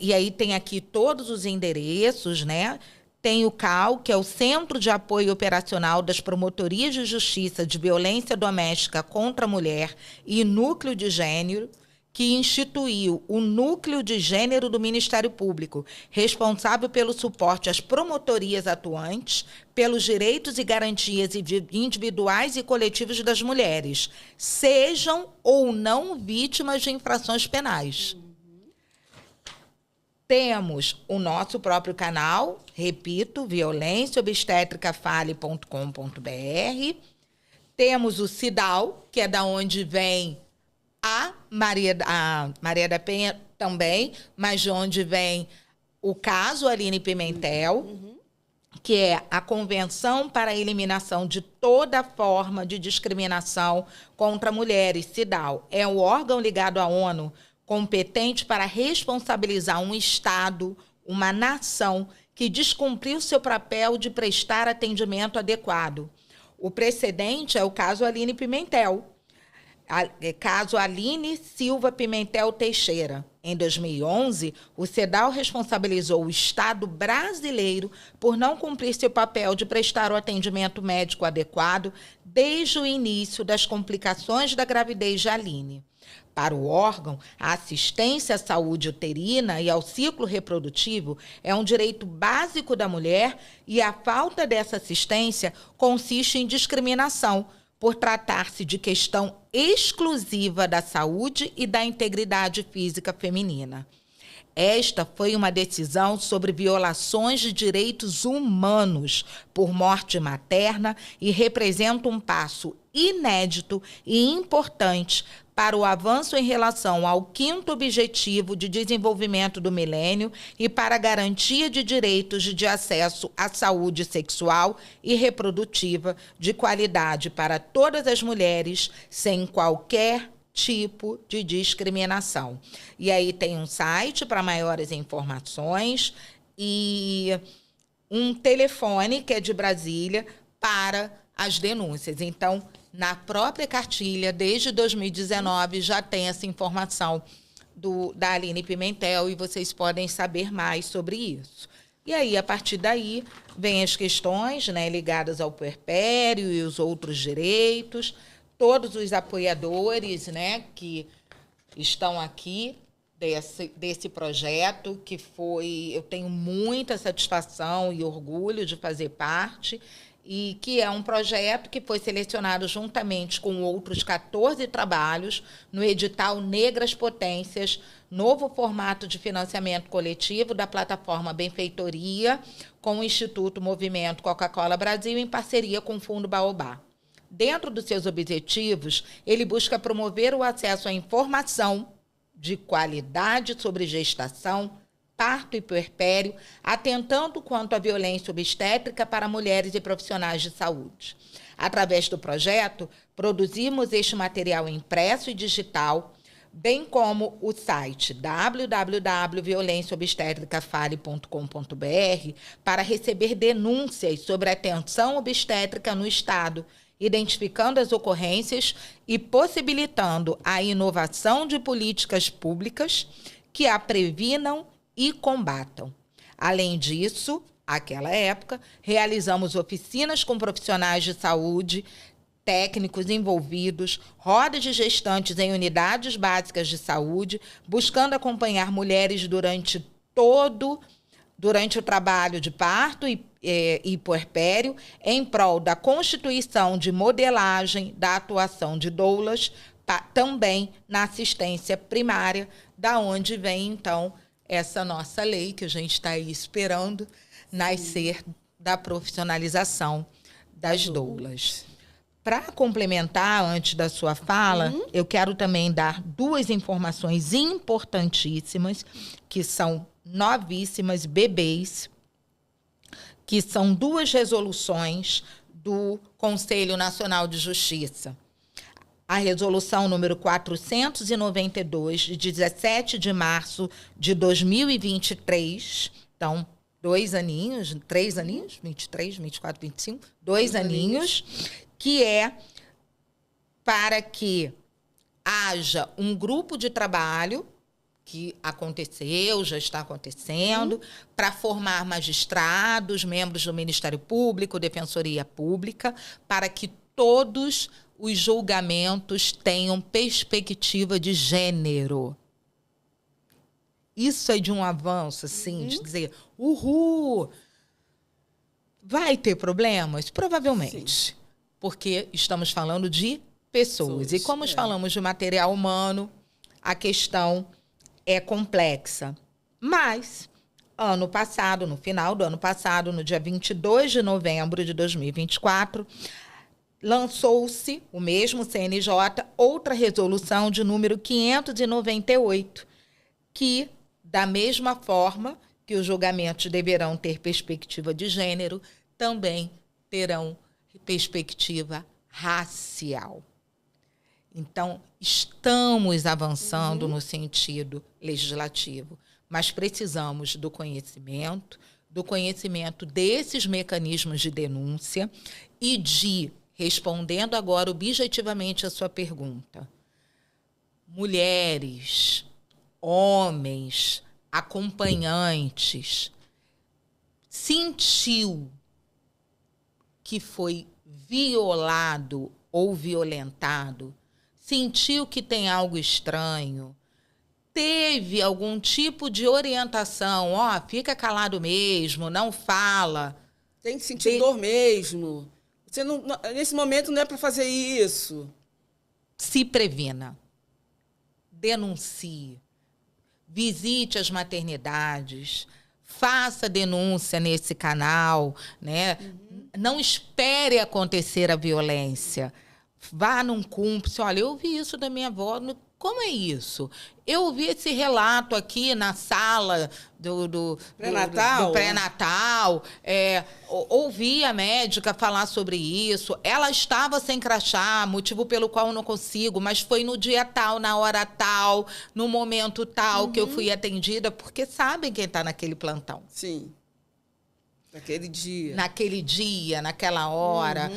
E aí tem aqui todos os endereços, né? Tem o CAL, que é o Centro de Apoio Operacional das Promotorias de Justiça de Violência Doméstica contra a Mulher e Núcleo de Gênero, que instituiu o Núcleo de Gênero do Ministério Público, responsável pelo suporte às promotorias atuantes, pelos direitos e garantias individuais e coletivos das mulheres, sejam ou não vítimas de infrações penais. Temos o nosso próprio canal, repito, violenciaobstetricafale.com.br. Temos o CIDAL, que é da onde vem a Maria da Penha também, mas de onde vem o caso Aline Pimentel, que é a Convenção para a Eliminação de toda forma de discriminação contra mulheres, CIDAL. É o órgão ligado à ONU competente para responsabilizar um Estado, uma nação, que descumpriu seu papel de prestar atendimento adequado. O precedente é o caso Aline Pimentel, caso Aline Silva Pimentel Teixeira. Em 2011, o CEDAW responsabilizou o Estado brasileiro por não cumprir seu papel de prestar o atendimento médico adequado desde o início das complicações da gravidez de Aline. Para o órgão, a assistência à saúde uterina e ao ciclo reprodutivo é um direito básico da mulher e a falta dessa assistência consiste em discriminação, por tratar-se de questão exclusiva da saúde e da integridade física feminina. Esta foi uma decisão sobre violações de direitos humanos por morte materna e representa um passo inédito e importante para o avanço em relação ao 5º Objetivo de Desenvolvimento do Milênio e para a garantia de direitos de acesso à saúde sexual e reprodutiva de qualidade para todas as mulheres, sem qualquer tipo de discriminação. E aí tem um site para maiores informações e um telefone, que é de Brasília, para as denúncias. Então, na própria cartilha, desde 2019, já tem essa informação da Aline Pimentel e vocês podem saber mais sobre isso. E aí, a partir daí, vem as questões, né, ligadas ao puerpério e os outros direitos. Todos os apoiadores, né, que estão aqui desse projeto, que eu tenho muita satisfação e orgulho de fazer parte, e que é um projeto que foi selecionado juntamente com outros 14 trabalhos no edital Negras Potências, novo formato de financiamento coletivo da plataforma Benfeitoria, com o Instituto Movimento Coca-Cola Brasil, em parceria com o Fundo Baobá. Dentro dos seus objetivos, ele busca promover o acesso à informação de qualidade sobre gestação, parto e puerpério, atentando quanto à violência obstétrica para mulheres e profissionais de saúde. Através do projeto, produzimos este material impresso e digital, bem como o site www.violenciaobstetricafale.com.br para receber denúncias sobre atenção obstétrica no Estado, identificando as ocorrências e possibilitando a inovação de políticas públicas que a previnam e combatam. Além disso, naquela época, realizamos oficinas com profissionais de saúde, técnicos envolvidos, rodas de gestantes em unidades básicas de saúde, buscando acompanhar mulheres durante o trabalho de parto e puerpério, em prol da constituição de modelagem da atuação de doulas, também na assistência primária, da onde vem, então, essa nossa lei, que a gente está aí esperando nascer da profissionalização das doulas. Para complementar, antes da sua fala, eu quero também dar 2 informações importantíssimas, que são novíssimas, bebês, que são 2 resoluções do Conselho Nacional de Justiça. A resolução número 492, de 17 de março de 2023, então, 2 aninhos, 3 aninhos, 23, 24, 25, 2 aninhos, que é para que haja um grupo de trabalho, que aconteceu, já está acontecendo, para formar magistrados, membros do Ministério Público, Defensoria Pública, para que todos os julgamentos tenham perspectiva de gênero. Isso é de um avanço, assim, de dizer, uhul! Vai ter problemas? Provavelmente. Sim. Porque estamos falando de pessoas. E como falamos de material humano, a questão é complexa. Mas, ano passado, no final do ano passado, no dia 22 de novembro de 2024, lançou-se, o mesmo CNJ, outra resolução de número 598, que, da mesma forma que os julgamentos deverão ter perspectiva de gênero, também terão perspectiva racial. Então, estamos avançando no sentido legislativo, mas precisamos do conhecimento desses mecanismos de denúncia e de, respondendo agora objetivamente a sua pergunta, mulheres, homens, acompanhantes, sentiu que foi violado ou violentado, sentiu que tem algo estranho, teve algum tipo de orientação, fica calado mesmo, não fala. Tem que sentir dor mesmo. Você não, nesse momento não é para fazer isso. Se previna. Denuncie. Visite as maternidades. Faça denúncia nesse canal, né? Não espere acontecer a violência. Vá num cúmplice. Olha, eu ouvi isso da minha avó. Como é isso? Eu ouvi esse relato aqui na sala do pré-natal. Ouvi a médica falar sobre isso. Ela estava sem crachá, motivo pelo qual eu não consigo, mas foi no dia tal, na hora tal, no momento tal que eu fui atendida, porque sabem quem está naquele plantão. Sim. Naquele dia. Naquele dia, naquela hora.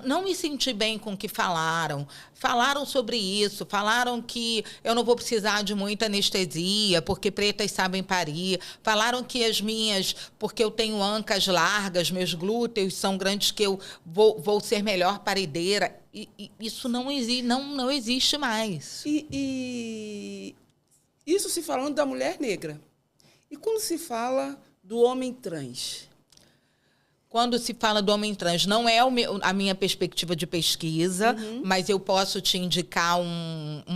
Não me senti bem com o que falaram. Falaram sobre isso, falaram que eu não vou precisar de muita anestesia, porque pretas sabem parir. Falaram que as minhas, porque eu tenho ancas largas, meus glúteos são grandes, que eu vou ser melhor parideira. E isso não existe mais. E isso se falando da mulher negra. E quando se fala do homem trans? Quando se fala do homem trans, não é a minha perspectiva de pesquisa, mas eu posso te indicar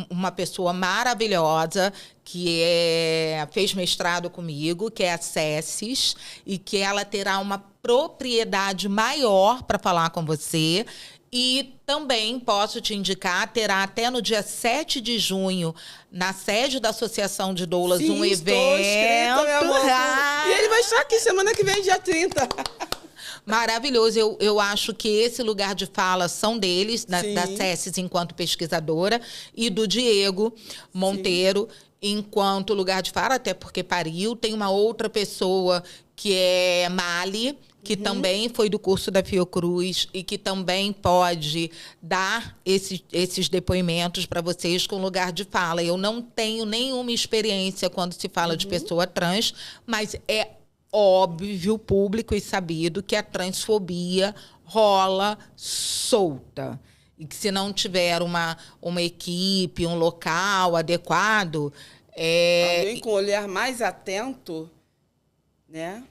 uma pessoa maravilhosa que fez mestrado comigo, que é a Cessis, e que ela terá uma propriedade maior para falar com você. E também posso te indicar, terá até no dia 7 de junho, na sede da Associação de Doulas, um evento. E ele vai estar aqui semana que vem, dia 30. Maravilhoso. Eu acho que esse lugar de fala são deles, da Cessis enquanto pesquisadora, e do Diego Monteiro enquanto lugar de fala, até porque pariu. Tem uma outra pessoa que é Mali, que também foi do curso da Fiocruz e que também pode dar esses depoimentos para vocês com lugar de fala. Eu não tenho nenhuma experiência quando se fala de pessoa trans, mas é óbvio, público e sabido que a transfobia rola solta. E que se não tiver uma equipe, um local adequado... Alguém com olhar mais atento, né?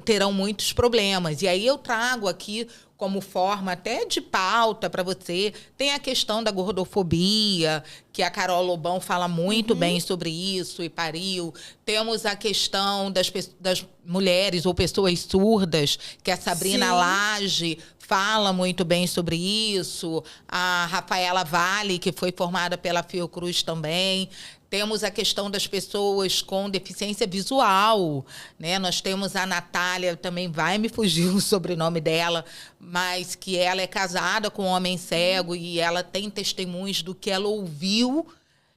Terão muitos problemas. E aí eu trago aqui como forma até de pauta para você. Tem a questão da gordofobia, que a Carol Lobão fala muito bem sobre isso e pariu. Temos a questão das mulheres ou pessoas surdas, que a Sabrina Lage fala muito bem sobre isso. A Rafaela Vale, que foi formada pela Fiocruz também. Temos a questão das pessoas com deficiência visual, né? Nós temos a Natália, também vai me fugir o sobrenome dela, mas que ela é casada com um homem cego e ela tem testemunhos do que ela ouviu.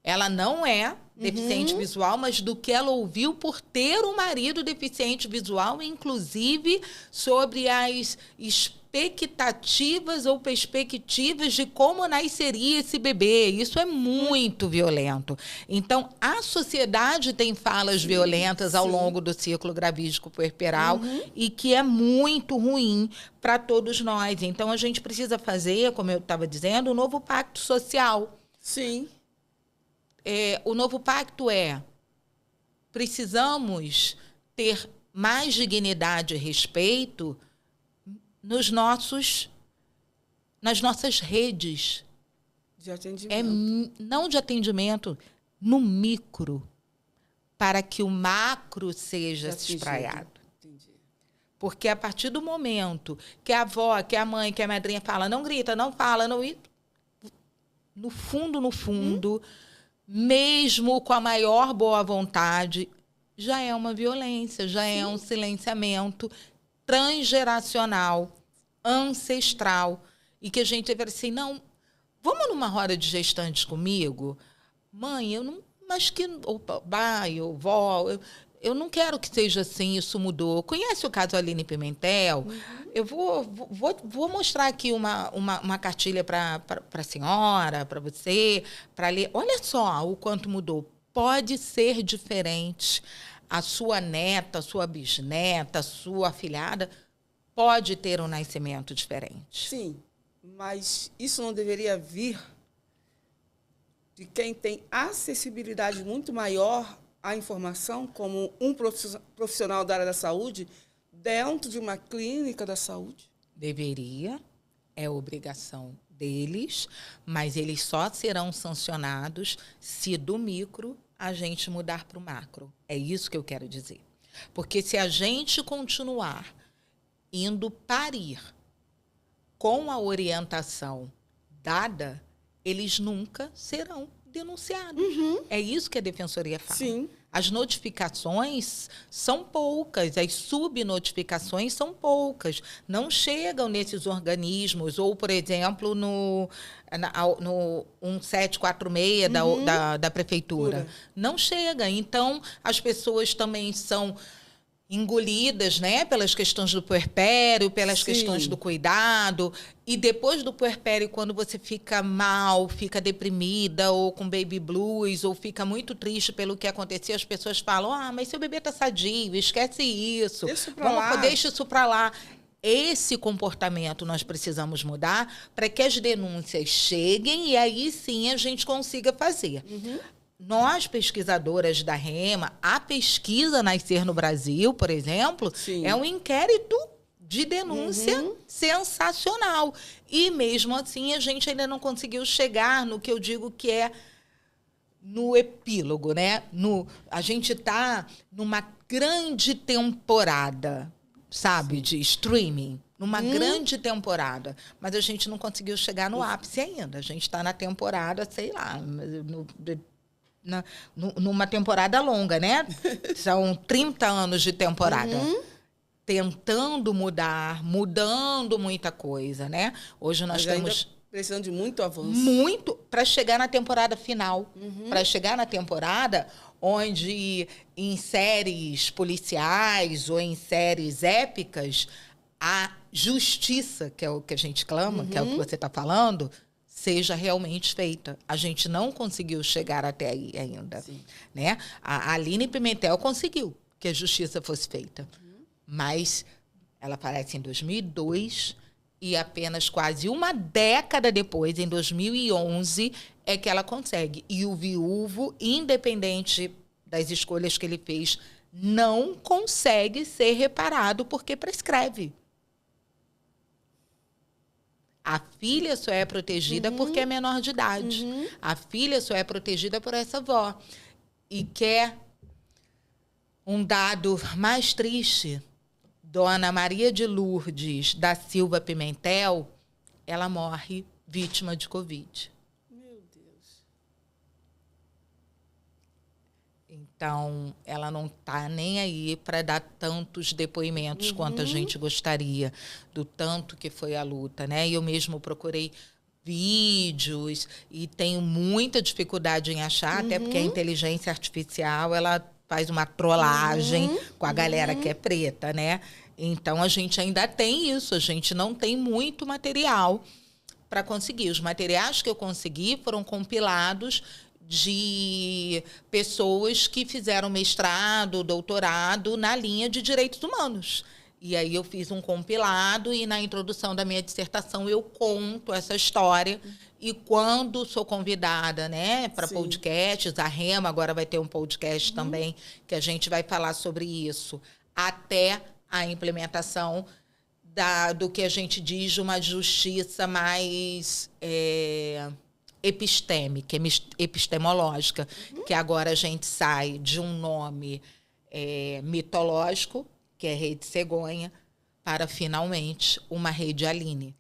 Ela não é deficiente visual, mas do que ela ouviu por ter um marido deficiente visual, inclusive sobre as expectativas ou perspectivas de como nasceria esse bebê. Isso é muito violento. Então, a sociedade tem falas violentas ao longo do ciclo gravídico puerperal e que é muito ruim para todos nós. Então, a gente precisa fazer, como eu estava dizendo, um novo pacto social. Sim. O novo pacto precisamos ter mais dignidade e respeito nas nossas redes. De atendimento. Não de atendimento, no micro, para que o macro seja espraiado. Entendi. Porque a partir do momento que a avó, que a mãe, que a madrinha fala, não grita, não fala, não... No fundo, mesmo com a maior boa vontade, já é uma violência, já é um silenciamento transgeracional, ancestral, e que a gente deveria assim, não, vamos numa roda de gestantes comigo? Mãe, eu não, mas que, ou pai, ou vó, eu não quero que seja assim, isso mudou. Conhece o caso Aline Pimentel? Eu vou mostrar aqui uma cartilha para a senhora, para você, para ler. Olha só o quanto mudou. Pode ser diferente. A sua neta, a sua bisneta, a sua afilhada pode ter um nascimento diferente. Sim, mas isso não deveria vir de quem tem acessibilidade muito maior à informação, como um profissional da área da saúde, dentro de uma clínica da saúde? Deveria, é obrigação deles, mas eles só serão sancionados se do micro a gente mudar para o macro. É isso que eu quero dizer. Porque se a gente continuar indo parir com a orientação dada, eles nunca serão denunciados. É isso que a Defensoria fala. Sim. As notificações são poucas, as subnotificações são poucas. Não chegam nesses organismos, ou, por exemplo, no 1746 da Prefeitura. Não chega. Então, as pessoas também são engolidas, né, pelas questões do puerpério, pelas questões do cuidado. E depois do puerpério, quando você fica mal, fica deprimida, ou com baby blues, ou fica muito triste pelo que aconteceu, as pessoas falam, mas seu bebê está sadio, esquece isso. Deixa isso para lá. Esse comportamento nós precisamos mudar para que as denúncias cheguem e aí sim a gente consiga fazer. Nós, pesquisadoras da REMA, a pesquisa Nascer no Brasil, por exemplo, é um inquérito de denúncia sensacional. E, mesmo assim, a gente ainda não conseguiu chegar no que eu digo que é no epílogo, né? A gente está numa grande temporada, sabe, de streaming. Numa grande temporada. Mas a gente não conseguiu chegar no ápice ainda. A gente está na temporada, sei lá... numa temporada longa, né? São 30 anos de temporada. Tentando mudando muita coisa, né? Hoje nós estamos precisando de muito avanço. Muito para chegar na temporada final. Para chegar na temporada onde em séries policiais ou em séries épicas a justiça, que é o que a gente clama, que é o que você está falando, seja realmente feita. A gente não conseguiu chegar até aí ainda. Né? A Aline Pimentel conseguiu que a justiça fosse feita. Mas ela aparece em 2002 e apenas quase uma década depois, em 2011, é que ela consegue. E o viúvo, independente das escolhas que ele fez, não consegue ser reparado porque prescreve. A filha só é protegida porque é menor de idade. A filha só é protegida por essa avó. E quer um dado mais triste? Dona Maria de Lourdes da Silva Pimentel, ela morre vítima de Covid. Meu Deus. Então, ela não está nem aí para dar tantos depoimentos quanto a gente gostaria, do tanto que foi a luta, né? E eu mesmo procurei vídeos e tenho muita dificuldade em achar, até porque a inteligência artificial, ela faz uma trollagem com a galera que é preta, né? Então, a gente ainda tem isso, a gente não tem muito material para conseguir. Os materiais que eu consegui foram compilados de pessoas que fizeram mestrado, doutorado na linha de direitos humanos. E aí eu fiz um compilado e na introdução da minha dissertação eu conto essa história. E quando sou convidada, né, para podcasts, a Rema agora vai ter um podcast também que a gente vai falar sobre isso, até a implementação do que a gente diz de uma justiça mais epistêmica, epistemológica, que agora a gente sai de um nome mitológico, que é Rede Cegonha, para, finalmente, uma Rede Aline.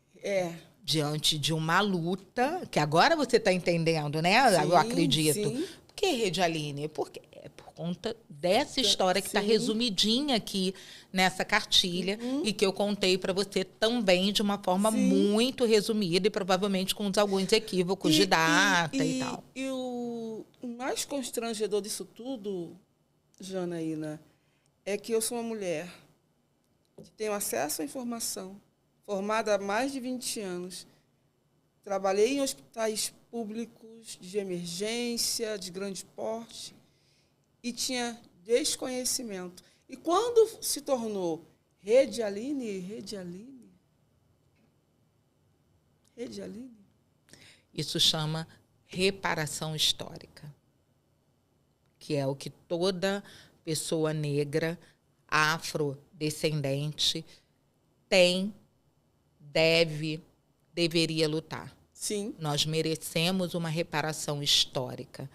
Diante de uma luta, que agora você está entendendo, né? Sim, eu acredito. Sim. Por que Rede Aline? Porque é por conta dessa história que está resumidinha aqui nessa cartilha e que eu contei para você também de uma forma muito resumida e provavelmente com alguns equívocos de data e tal. E o mais constrangedor disso tudo, Janaína, é que eu sou uma mulher que tenho acesso à informação, formada há mais de 20 anos. Trabalhei em hospitais públicos de emergência, de grande porte, e tinha desconhecimento. E quando se tornou Rede Aline, isso chama reparação histórica, que é o que toda pessoa negra, afrodescendente, deveria lutar. Sim. Nós merecemos uma reparação histórica.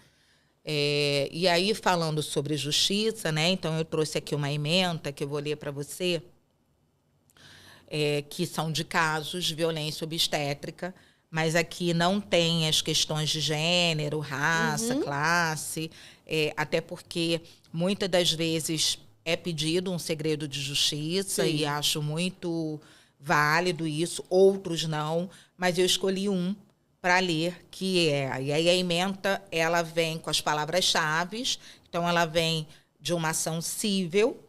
E aí, falando sobre justiça, né? Então, eu trouxe aqui uma ementa que eu vou ler para você, que são de casos de violência obstétrica, mas aqui não tem as questões de gênero, raça, classe, até porque, muitas das vezes, é pedido um segredo de justiça e acho muito válido isso, outros não, mas eu escolhi um para ler, e aí a ementa, ela vem com as palavras-chave, então ela vem de uma ação civil,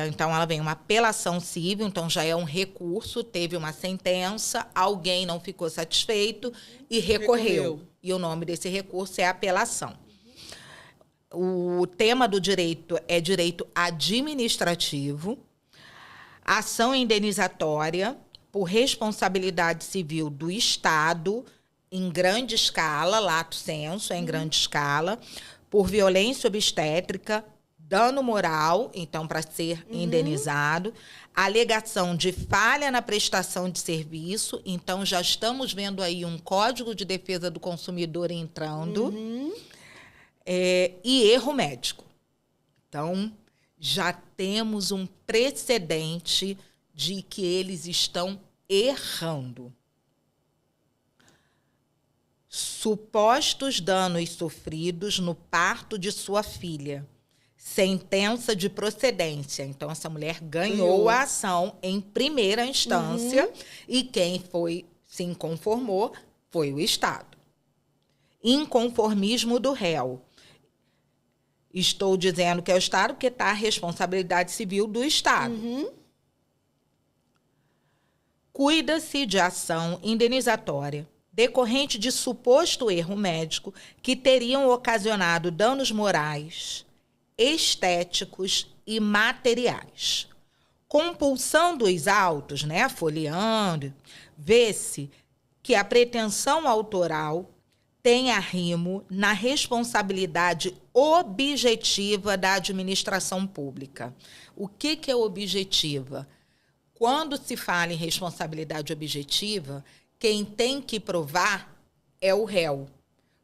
então ela vem uma apelação civil, então já é um recurso, teve uma sentença, alguém não ficou satisfeito e recorreu. E o nome desse recurso é apelação. O tema do direito é direito administrativo, ação indenizatória por responsabilidade civil do Estado em grande escala, lato sensu, em grande escala, por violência obstétrica, dano moral, então, para ser indenizado, alegação de falha na prestação de serviço, então já estamos vendo aí um Código de Defesa do Consumidor entrando, e erro médico. Então, já temos um precedente de que eles estão errando. Supostos danos sofridos no parto de sua filha. Sentença de procedência. Então, essa mulher ganhou a ação em primeira instância e quem se inconformou foi o Estado. Inconformismo do réu. Estou dizendo que é o Estado porque está a responsabilidade civil do Estado. Cuida-se de ação indenizatória decorrente de suposto erro médico que teriam ocasionado danos morais, estéticos e materiais. Compulsão dos autos, né, folheando, vê-se que a pretensão autoral tem arrimo na responsabilidade objetiva da administração pública. O que é objetiva? Quando se fala em responsabilidade objetiva, quem tem que provar é o réu.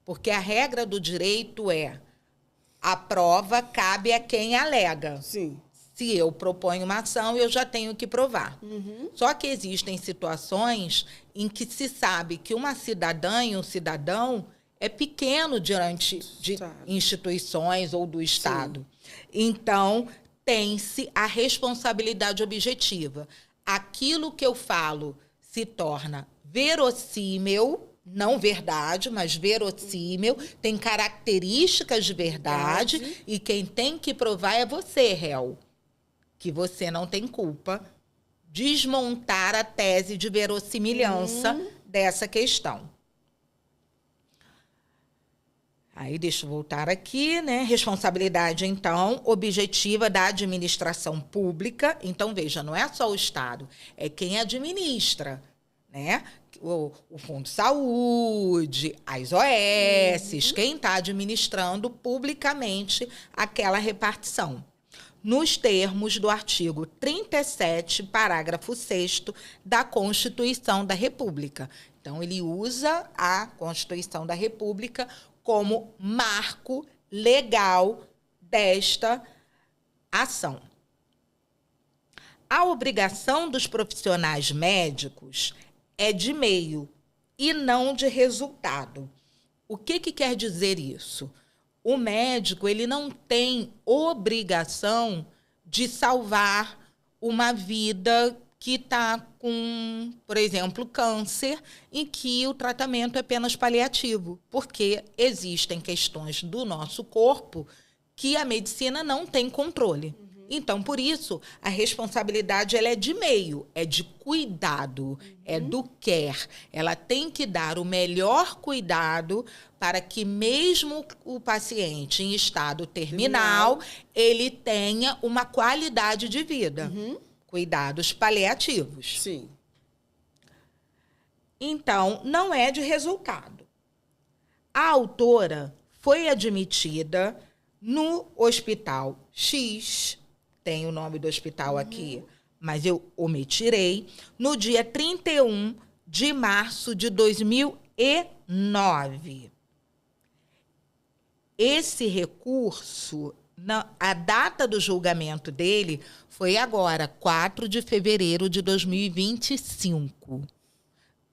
Porque a regra do direito é a prova cabe a quem alega. Sim. Se eu proponho uma ação, eu já tenho que provar. Só que existem situações em que se sabe que uma cidadã e um cidadão, é pequeno diante de instituições ou do Estado. Então, tem-se a responsabilidade objetiva. Aquilo que eu falo se torna verossímil, não verdade, mas verossímil, tem características de verdade, e quem tem que provar é você, réu, que você não tem culpa, desmontar a tese de verossimilhança dessa questão. Aí, deixa eu voltar aqui, né? Responsabilidade, então, objetiva da administração pública. Então, veja, não é só o Estado, é quem administra, né? O Fundo de Saúde, as OS, quem está administrando publicamente aquela repartição. Nos termos do artigo 37, parágrafo 6º da Constituição da República. Então, ele usa a Constituição da República como marco legal desta ação. A obrigação dos profissionais médicos é de meio e não de resultado. O que quer dizer isso? O médico, ele não tem obrigação de salvar uma vida que está com, por exemplo, câncer, em que o tratamento é apenas paliativo, porque existem questões do nosso corpo que a medicina não tem controle. Então, por isso, a responsabilidade ela é de meio, é de cuidado, é do care. Ela tem que dar o melhor cuidado para que mesmo o paciente em estado terminal, ele tenha uma qualidade de vida. Cuidados paliativos. Sim. Então, não é de resultado. A autora foi admitida no Hospital X, tem o nome do hospital aqui, mas eu omitirei, no dia 31 de março de 2009. Esse recurso, a data do julgamento dele foi agora, 4 de fevereiro de 2025.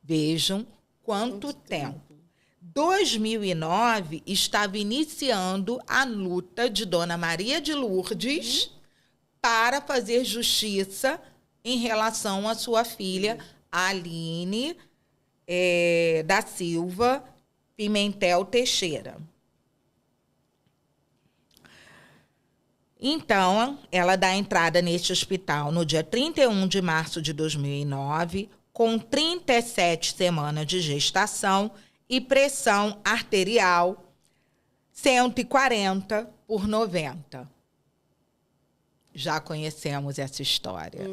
Vejam quanto tempo. 2009 estava iniciando a luta de Dona Maria de Lourdes para fazer justiça em relação à sua filha, Aline da Silva Pimentel Teixeira. Então, ela dá entrada neste hospital no dia 31 de março de 2009, com 37 semanas de gestação e pressão arterial 140/90. Já conhecemos essa história.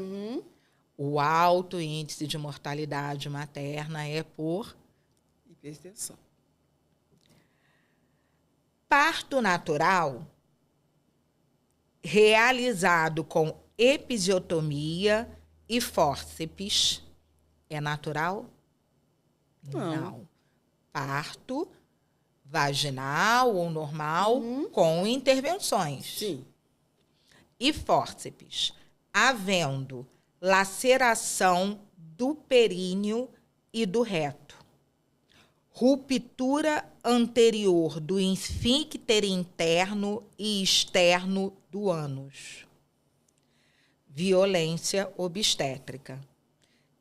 O alto índice de mortalidade materna é por hipertensão. Parto natural realizado com episiotomia e fórceps. É natural? Não. Parto vaginal ou normal com intervenções. Sim. E fórceps, havendo laceração do períneo e do reto, ruptura anterior do esfíncter interno e externo do ânus, violência obstétrica.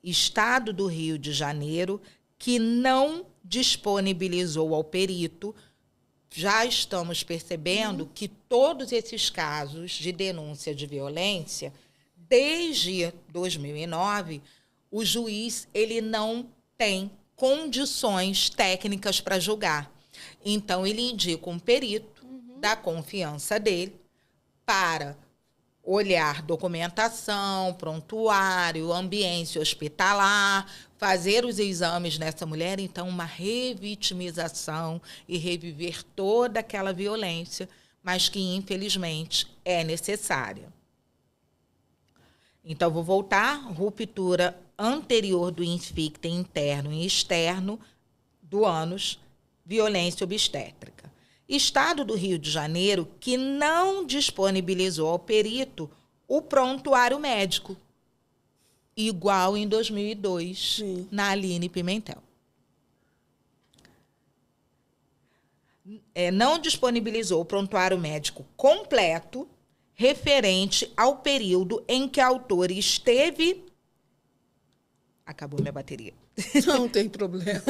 Estado do Rio de Janeiro, que não disponibilizou ao perito. Já estamos percebendo que todos esses casos de denúncia de violência, desde 2009, o juiz ele não tem condições técnicas para julgar. Então, ele indica um perito da confiança dele para olhar documentação, prontuário, ambiente hospitalar, fazer os exames nessa mulher, então uma revitimização e reviver toda aquela violência, mas que, infelizmente, é necessária. Então, vou voltar. Ruptura anterior do esfíncter interno e externo do ânus, violência obstétrica. Estado do Rio de Janeiro, que não disponibilizou ao perito o prontuário médico, igual em 2002, na Aline Pimentel. não disponibilizou o prontuário médico completo referente ao período em que a autora esteve... Acabou minha bateria. Não tem problema.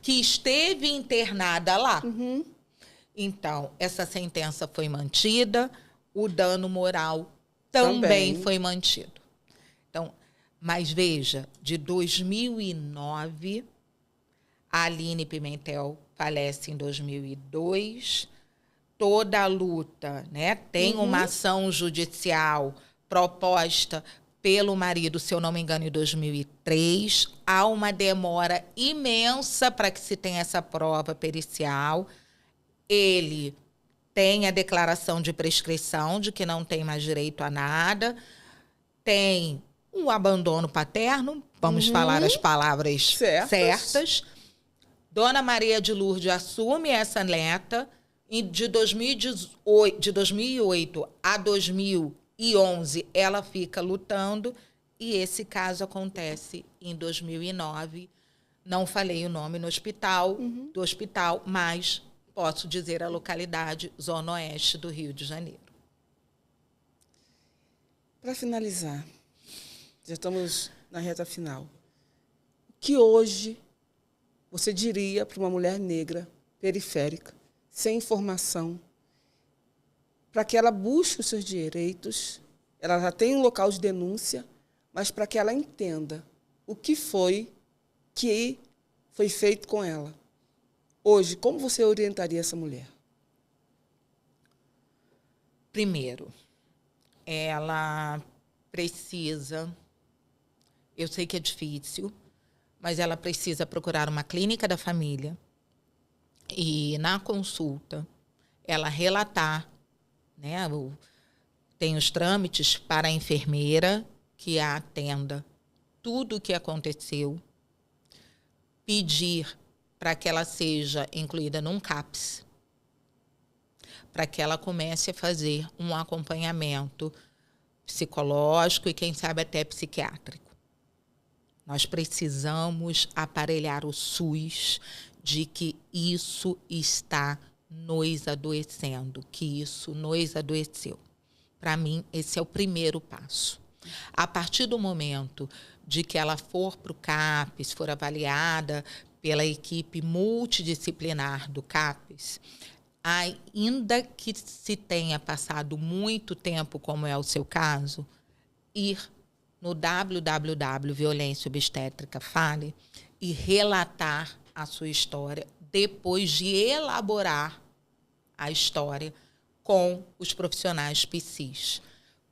Que esteve internada lá. Uhum. Então, essa sentença foi mantida, o dano moral também foi mantido. Então, mas veja, de 2009, a Aline Pimentel falece em 2002, toda a luta, né? Tem uma ação judicial proposta pelo marido, se eu não me engano, em 2003. Há uma demora imensa para que se tenha essa prova pericial. Ele tem a declaração de prescrição de que não tem mais direito a nada. Tem um abandono paterno, vamos falar as palavras certas. Dona Maria de Lourdes assume essa neta. E de 2008 a 2011, ela fica lutando. E esse caso acontece em 2009. Não falei o nome no hospital, do hospital, mas posso dizer a localidade, Zona Oeste do Rio de Janeiro. Para finalizar, já estamos na reta final. O que hoje você diria para uma mulher negra, periférica, sem informação, para que ela busque os seus direitos? Ela já tem um local de denúncia, mas para que ela entenda o que foi feito com ela. Hoje, como você orientaria essa mulher? Primeiro, ela precisa, eu sei que é difícil, mas ela precisa procurar uma clínica da família e, na consulta, ela relatar, né, tem os trâmites para a enfermeira que a atenda tudo o que aconteceu, pedir para que ela seja incluída num CAPS, para que ela comece a fazer um acompanhamento psicológico e, quem sabe, até psiquiátrico. Nós precisamos aparelhar o SUS de que isso está nos adoecendo, que isso nos adoeceu. Para mim, esse é o primeiro passo. A partir do momento de que ela for para o CAPS, for avaliada pela equipe multidisciplinar do CAPS, ainda que se tenha passado muito tempo, como é o seu caso, ir no www Violência Obstétrica Fale e relatar a sua história depois de elaborar a história com os profissionais psis.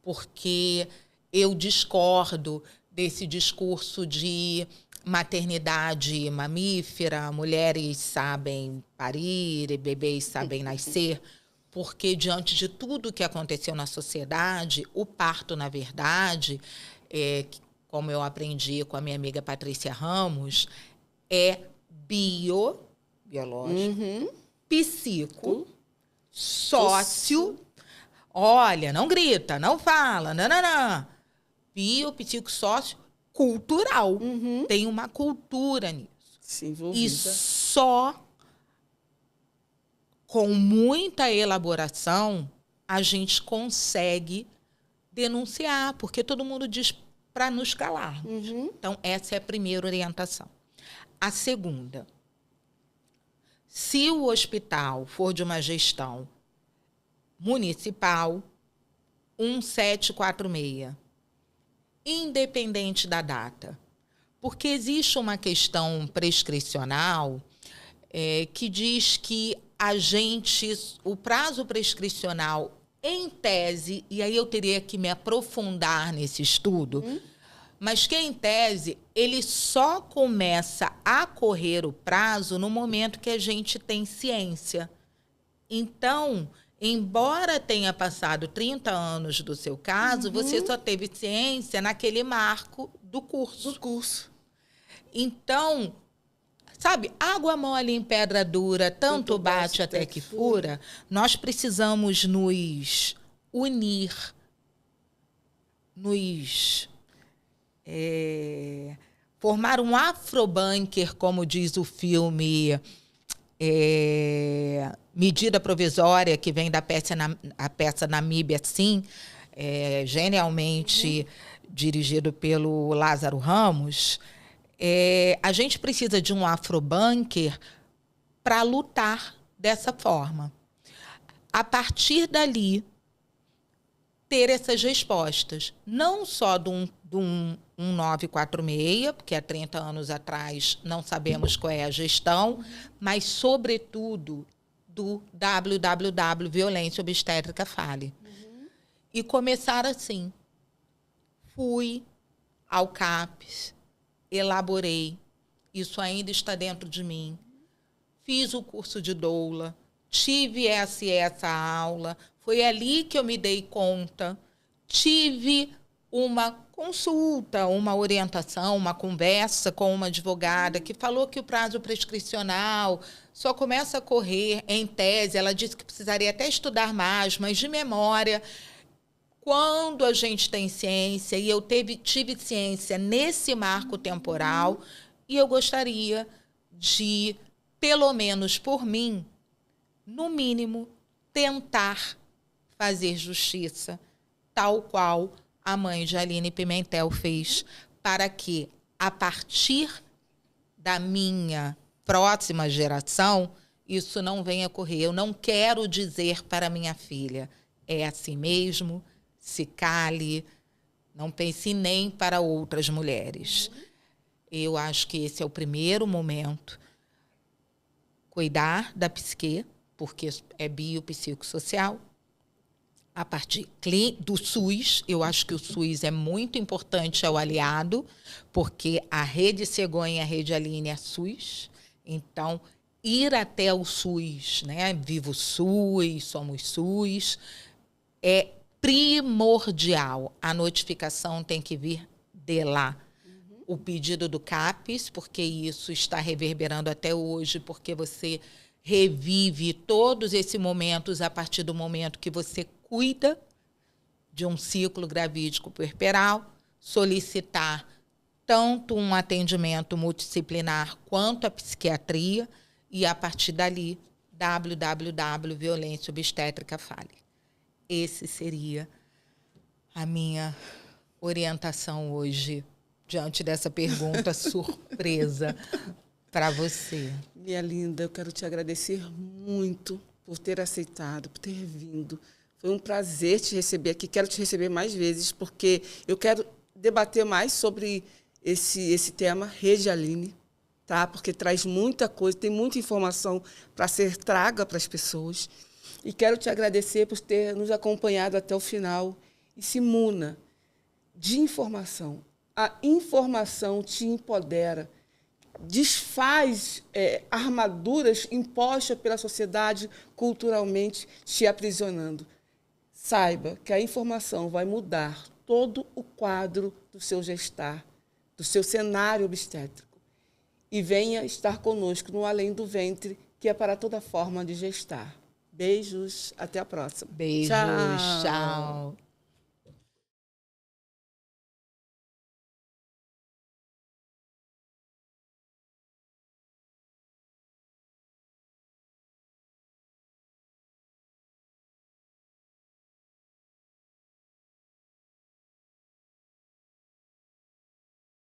Porque eu discordo desse discurso de maternidade mamífera, mulheres sabem parir e bebês sabem nascer, porque diante de tudo que aconteceu na sociedade, o parto, na verdade, como eu aprendi com a minha amiga Patrícia Ramos, é biológico, psico, sócio. Olha, não grita, não fala, não. Psico, sócio, cultural. Tem uma cultura nisso. Sim, envolvida. E só com muita elaboração a gente consegue denunciar, porque todo mundo diz para nos calarmos. Então, essa é a primeira orientação. A segunda, se o hospital for de uma gestão municipal, 1746, independente da data, porque existe uma questão prescricional que diz que o prazo prescricional, em tese, e aí eu teria que me aprofundar nesse estudo, mas que, em tese, ele só começa a correr o prazo no momento que a gente tem ciência. Então, embora tenha passado 30 anos do seu caso, você só teve ciência naquele marco do curso. Então, sabe, água mole em pedra dura, tanto bate até que fura. Nós precisamos nos unir, formar um afrobunker, como diz o filme medida provisória que vem da a peça Namíbia, sim, genialmente dirigido pelo Lázaro Ramos, a gente precisa de um afrobanker para lutar dessa forma. A partir dali, ter essas respostas, não só do 1946, porque há 30 anos atrás não sabemos qual é a gestão, mas, sobretudo, do www Violência Obstétrica Fale. E começar assim. Fui ao CAPES, elaborei, isso ainda está dentro de mim, fiz o curso de doula, tive essa aula, foi ali que eu me dei conta, tive uma consulta, uma orientação, uma conversa com uma advogada que falou que o prazo prescricional só começa a correr, em tese, ela disse que precisaria até estudar mais, mas de memória. Quando a gente tem ciência, e eu tive ciência nesse marco temporal, e eu gostaria de, pelo menos por mim, no mínimo, tentar fazer justiça, tal qual a mãe de Aline Pimentel fez, para que, a partir da minha próxima geração, isso não venha ocorrer. Eu não quero dizer para minha filha, é assim mesmo, se cale, não pense nem para outras mulheres. Eu acho que esse é o primeiro momento. Cuidar da psique, porque é biopsicossocial. A partir do SUS, eu acho que o SUS é muito importante, é o aliado, porque a Rede Cegonha e a Rede Aline é SUS. Então, ir até o SUS, né? Viva o SUS, somos SUS, é primordial. A notificação tem que vir de lá. O pedido do CAPES, porque isso está reverberando até hoje, porque você revive todos esses momentos a partir do momento que você cuida de um ciclo gravídico puerperal, solicitar tanto um atendimento multidisciplinar quanto a psiquiatria, e, a partir dali, www Violência Obstétrica Fale. Esse seria a minha orientação hoje, diante dessa pergunta surpresa para você. Minha linda, eu quero te agradecer muito por ter aceitado, por ter vindo. Foi um prazer te receber aqui. Quero te receber mais vezes, porque eu quero debater mais sobre esse tema, Rede Aline, tá? Porque traz muita coisa, tem muita informação para ser traga para as pessoas. E quero te agradecer por ter nos acompanhado até o final. E se imuna de informação. A informação te empodera, desfaz armaduras impostas pela sociedade culturalmente te aprisionando. Saiba que a informação vai mudar todo o quadro do seu gestar, do seu cenário obstétrico. E venha estar conosco no Além do Ventre, que é para toda forma de gestar. Beijos, até a próxima. Beijos, tchau.